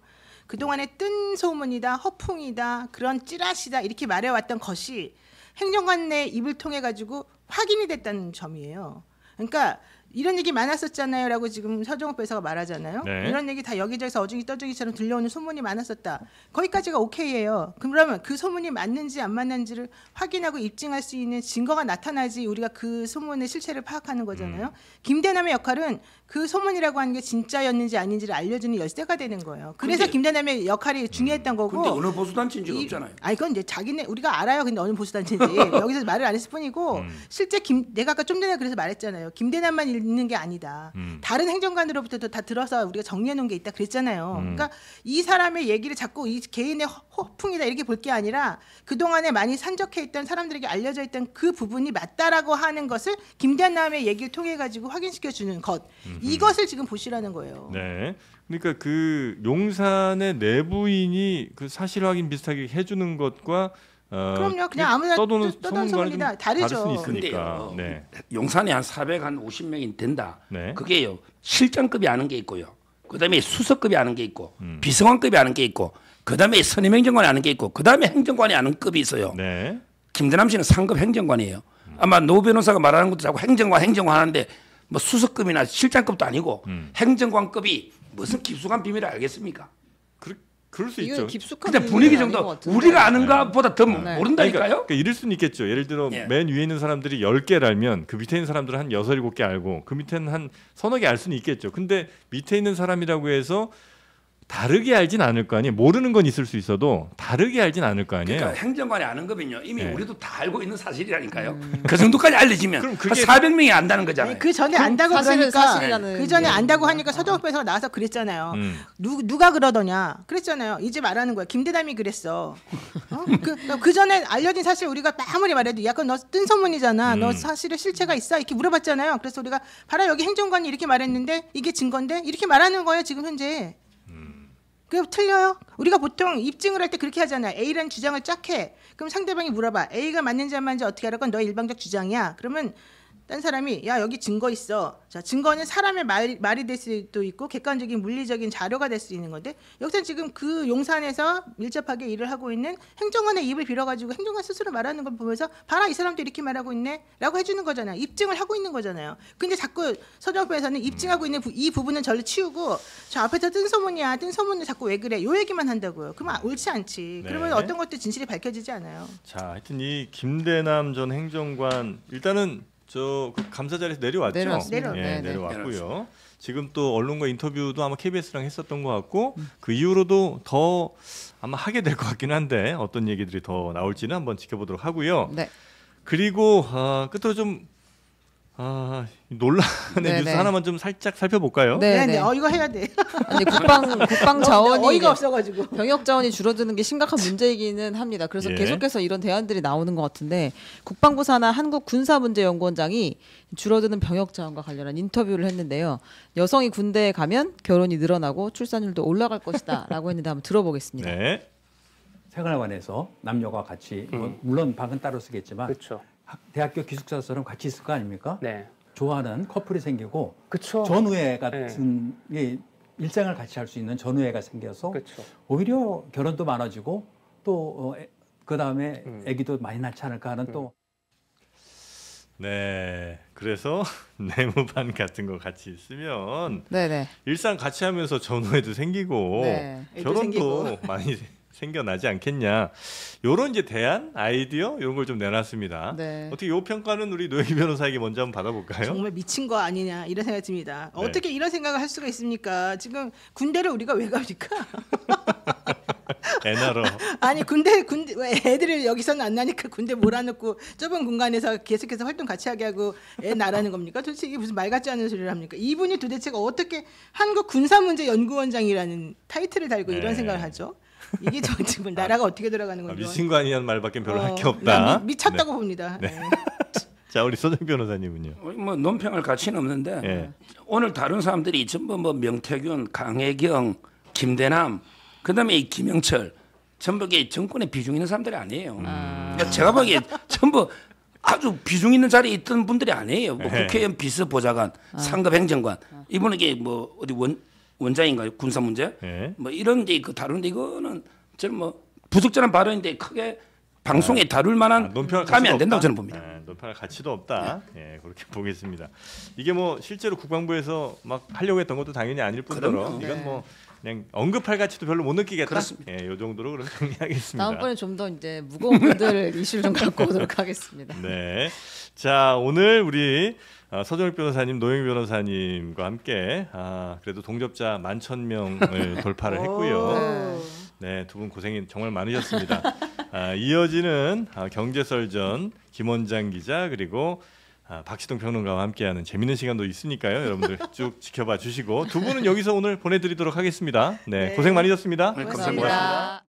그동안에 뜬 소문이다, 허풍이다, 그런 찌라시다 이렇게 말해왔던 것이 행정관 내 입을 통해 가지고 확인이 됐다는 점이에요. 그러니까 이런 얘기 많았었잖아요 라고 지금 서정욱 변호사가 말하잖아요. 네. 이런 얘기 다 여기저기서 어중이 떠중이처럼 들려오는 소문이 많았었다. 거기까지가 오케이예요. 그러면 그 소문이 맞는지 안 맞는지를 확인하고 입증할 수 있는 증거가 나타나지 우리가 그 소문의 실체를 파악하는 거잖아요. 김대남의 역할은 그 소문이라고 하는 게 진짜였는지 아닌지를 알려주는 열쇠가 되는 거예요. 그래서 김대남의 역할이 중요했던 거고. 근데 어느 보수단체인지 없잖아요. 아니 그건 이제 자기네 우리가 알아요. 근데 어느 보수단체인지 여기서 말을 안 했을 뿐이고 실제 내가 아까 좀 전에 그래서 말했잖아요. 김대남만 있는 게 아니다. 다른 행정관으로부터도 다 들어서 우리가 정리해 놓은 게 있다 그랬잖아요. 그러니까 이 사람의 얘기를 자꾸 이 개인의 허풍이다 이렇게 볼 게 아니라 그동안에 많이 산적해 있던 사람들에게 알려져 있던 그 부분이 맞다라고 하는 것을 김대남의 얘기를 통해 가지고 확인시켜 주는 것. 이것을 지금 보시라는 거예요. 네. 그러니까 그 용산의 내부인이 그 사실 확인 비슷하게 해주는 것과 그럼요. 그냥 아무나 떠도는 소문이다. 다르죠. 다를 수 있으니까. 근데요. 네. 용산에 한 450명이 된다. 네. 그게요. 실장급이 아는 게 있고요. 그다음에 수석급이 아는 게 있고 비서관급이 아는 게 있고 그다음에 선임행정관이 아는 게 있고 그다음에 행정관이 아는 급이 있어요. 네. 김대남 씨는 상급 행정관이에요. 아마 노 변호사가 말하는 것도 자꾸 행정관 하는데 뭐 수석급이나 실장급도 아니고 행정관급이 무슨 깊숙한 비밀을 알겠습니까? 그럴 수 있죠. 근데 분위기 정도 우리가 아는 것보다 더 모른다니까요. 그러니까 이럴 수는 있겠죠. 예를 들어 맨 위에 있는 사람들이 10개를 알면 그 밑에 있는 사람들은 한 6, 7개 알고 그 밑에는 한 서너 개 알 수는 있겠죠. 근데 밑에 있는 사람이라고 해서 다르게 알진 않을 거 아니에요. 모르는 건 있을 수 있어도 다르게 알진 않을 거 아니에요. 그러니까 행정관이 아는 거면요. 이미 우리도 다 알고 있는 사실이라니까요. 그 정도까지 알려지면 그럼 그게 400명이 안다는 거잖아요. 그 전에 안다고 사실은 그러니까 사실이라는 그 전에 얘기죠. 안다고 하니까 서정욱 변호사가 나와서 그랬잖아요. 누가 그러더냐 그랬잖아요. 이제 말하는 거야. 김대남이 그랬어. 그 전에 알려진 사실 우리가 아무리 말해도 야 그건 너 뜬 소문이잖아. 너 사실에 실체가 있어? 이렇게 물어봤잖아요. 그래서 우리가 봐라 여기 행정관이 이렇게 말했는데 이게 증거인데 이렇게 말하는 거예요 지금 현재. 그게 틀려요? 우리가 보통 입증을 할 때 그렇게 하잖아요. A라는 주장을 쫙 해. 그럼 상대방이 물어봐. A가 맞는지 안 맞는지 어떻게 알아? 그건 너의 일방적 주장이야. 그러면 딴 사람이 야 여기 증거 있어. 자 증거는 사람의 말이 될 수도 있고 객관적인 물리적인 자료가 될 수 있는 건데 여기서 지금 그 용산에서 밀접하게 일을 하고 있는 행정관의 입을 빌어가지고 행정관 스스로 말하는 걸 보면서 봐라 이 사람도 이렇게 말하고 있네 라고 해주는 거잖아요. 입증을 하고 있는 거잖아요. 근데 자꾸 서정욱 변호사는 입증하고 있는 이 부분은 절로 치우고 저 앞에서 뜬 소문이야. 뜬 소문을 자꾸 왜 그래. 요 얘기만 한다고요. 그러면 옳지 않지. 네. 그러면 어떤 것도 진실이 밝혀지지 않아요. 자, 하여튼 이 김대남 전 행정관 일단은 그 감사 자리에서 내려왔죠. 내려왔고요. 지금 또 언론과 인터뷰도 아마 KBS랑 했었던 것 같고 그 이후로도 더 아마 하게 될 것 같긴 한데 어떤 얘기들이 더 나올지는 한번 지켜보도록 하고요. 네. 그리고 끝으로 좀 논란의 뉴스 하나만 좀 살짝 살펴볼까요? 네. 이거 해야 돼. 아니 국방 자원이 어이가 없어가지고 병역 자원이 줄어드는 게 심각한 문제이기는 합니다. 그래서 계속해서 이런 대안들이 나오는 것 같은데 국방부 산하 한국군사문제연구원장이 줄어드는 병역 자원과 관련한 인터뷰를 했는데요. 여성이 군대에 가면 결혼이 늘어나고 출산율도 올라갈 것이다라고 했는데 한번 들어보겠습니다. 네. 생활에 관해서 남녀가 같이 물론 방은 따로 쓰겠지만 그렇죠. 대학교 기숙사처럼 같이 있을 거 아닙니까? 네. 좋아하는 커플이 생기고 그쵸. 전우회 같은 일상을 같이 할 수 있는 전우회가 생겨서 그쵸. 오히려 결혼도 많아지고 또 그 다음에 아기도 많이 낳지 않을까 하는 또 네, 그래서 내무반 같은 거 같이 있으면 네네. 일상 같이 하면서 전우회도 생기고 결혼도 생기고. 많이 생겨나지 않겠냐. 요런 이제 대안, 아이디어 이런 걸 좀 내놨습니다. 네. 어떻게 요 평가는 우리 노영희 변호사에게 먼저 한번 받아볼까요? 정말 미친 거 아니냐 이런 생각이 듭니다. 네. 어떻게 이런 생각을 할 수가 있습니까? 지금 군대를 우리가 왜 갑니까? 애나로. 아니 군대 왜 애들을 여기서는 안 나니까 군대 몰아넣고 좁은 공간에서 계속해서 활동 같이 하게 하고 애 나라는 겁니까? 도대체 이게 무슨 말 같지 않은 소리를 합니까? 이분이 도대체가 어떻게 한국 군사문제연구원장이라는 타이틀을 달고 이런 생각을 하죠? 이게 지금 나라가 어떻게 돌아가는 건지. 미친 거 아니냐는 말밖에 별로 할 게 없다. 미쳤다고 네. 봅니다. 네. 자, 우리 소정 변호사님은요. 뭐 논평할 가치는 없는데 예. 오늘 다른 사람들이 전부 뭐 명태균, 강혜경, 김대남, 그다음에 이 김영철 전부 게 정권에 비중 있는 사람들이 아니에요. 그러니까 제가 보기에 전부 아주 비중 있는 자리에 있던 분들이 아니에요. 뭐 국회의원 비서보좌관, 상급 행정관, 이분은 이게 뭐 어디 원장인가요? 군사 문제? 뭐 이런 데 그 다루는데 이거는 저는 뭐 부적절한 발언인데 크게 방송에 다룰 만한 감이 안 된다고 저는 봅니다. 논평할 가치도 없다. 예, 그렇게 보겠습니다. 이게 뭐 실제로 국방부에서 막 하려고 했던 것도 당연히 아닐 뿐더러 이건 뭐 그냥 언급할 가치도 별로 못 느끼겠다. 그렇습니다. 예, 요 정도로 그럼 정리하겠습니다. 다음번에 좀 더 이제 무거운 분들 이슈를 좀 갖고 오도록 하겠습니다. 네. 자, 오늘 우리 서정욱 변호사님, 노영희 변호사님과 함께 그래도 동접자 11,000명을 돌파를 했고요. 네, 두 분 고생이 정말 많으셨습니다. 이어지는 경제설전 김원장 기자 그리고 박시동 평론가와 함께하는 재밌는 시간도 있으니까요. 여러분들 쭉 지켜봐 주시고 두 분은 여기서 오늘 보내드리도록 하겠습니다. 네, 고생 많으셨습니다. 고맙습니다.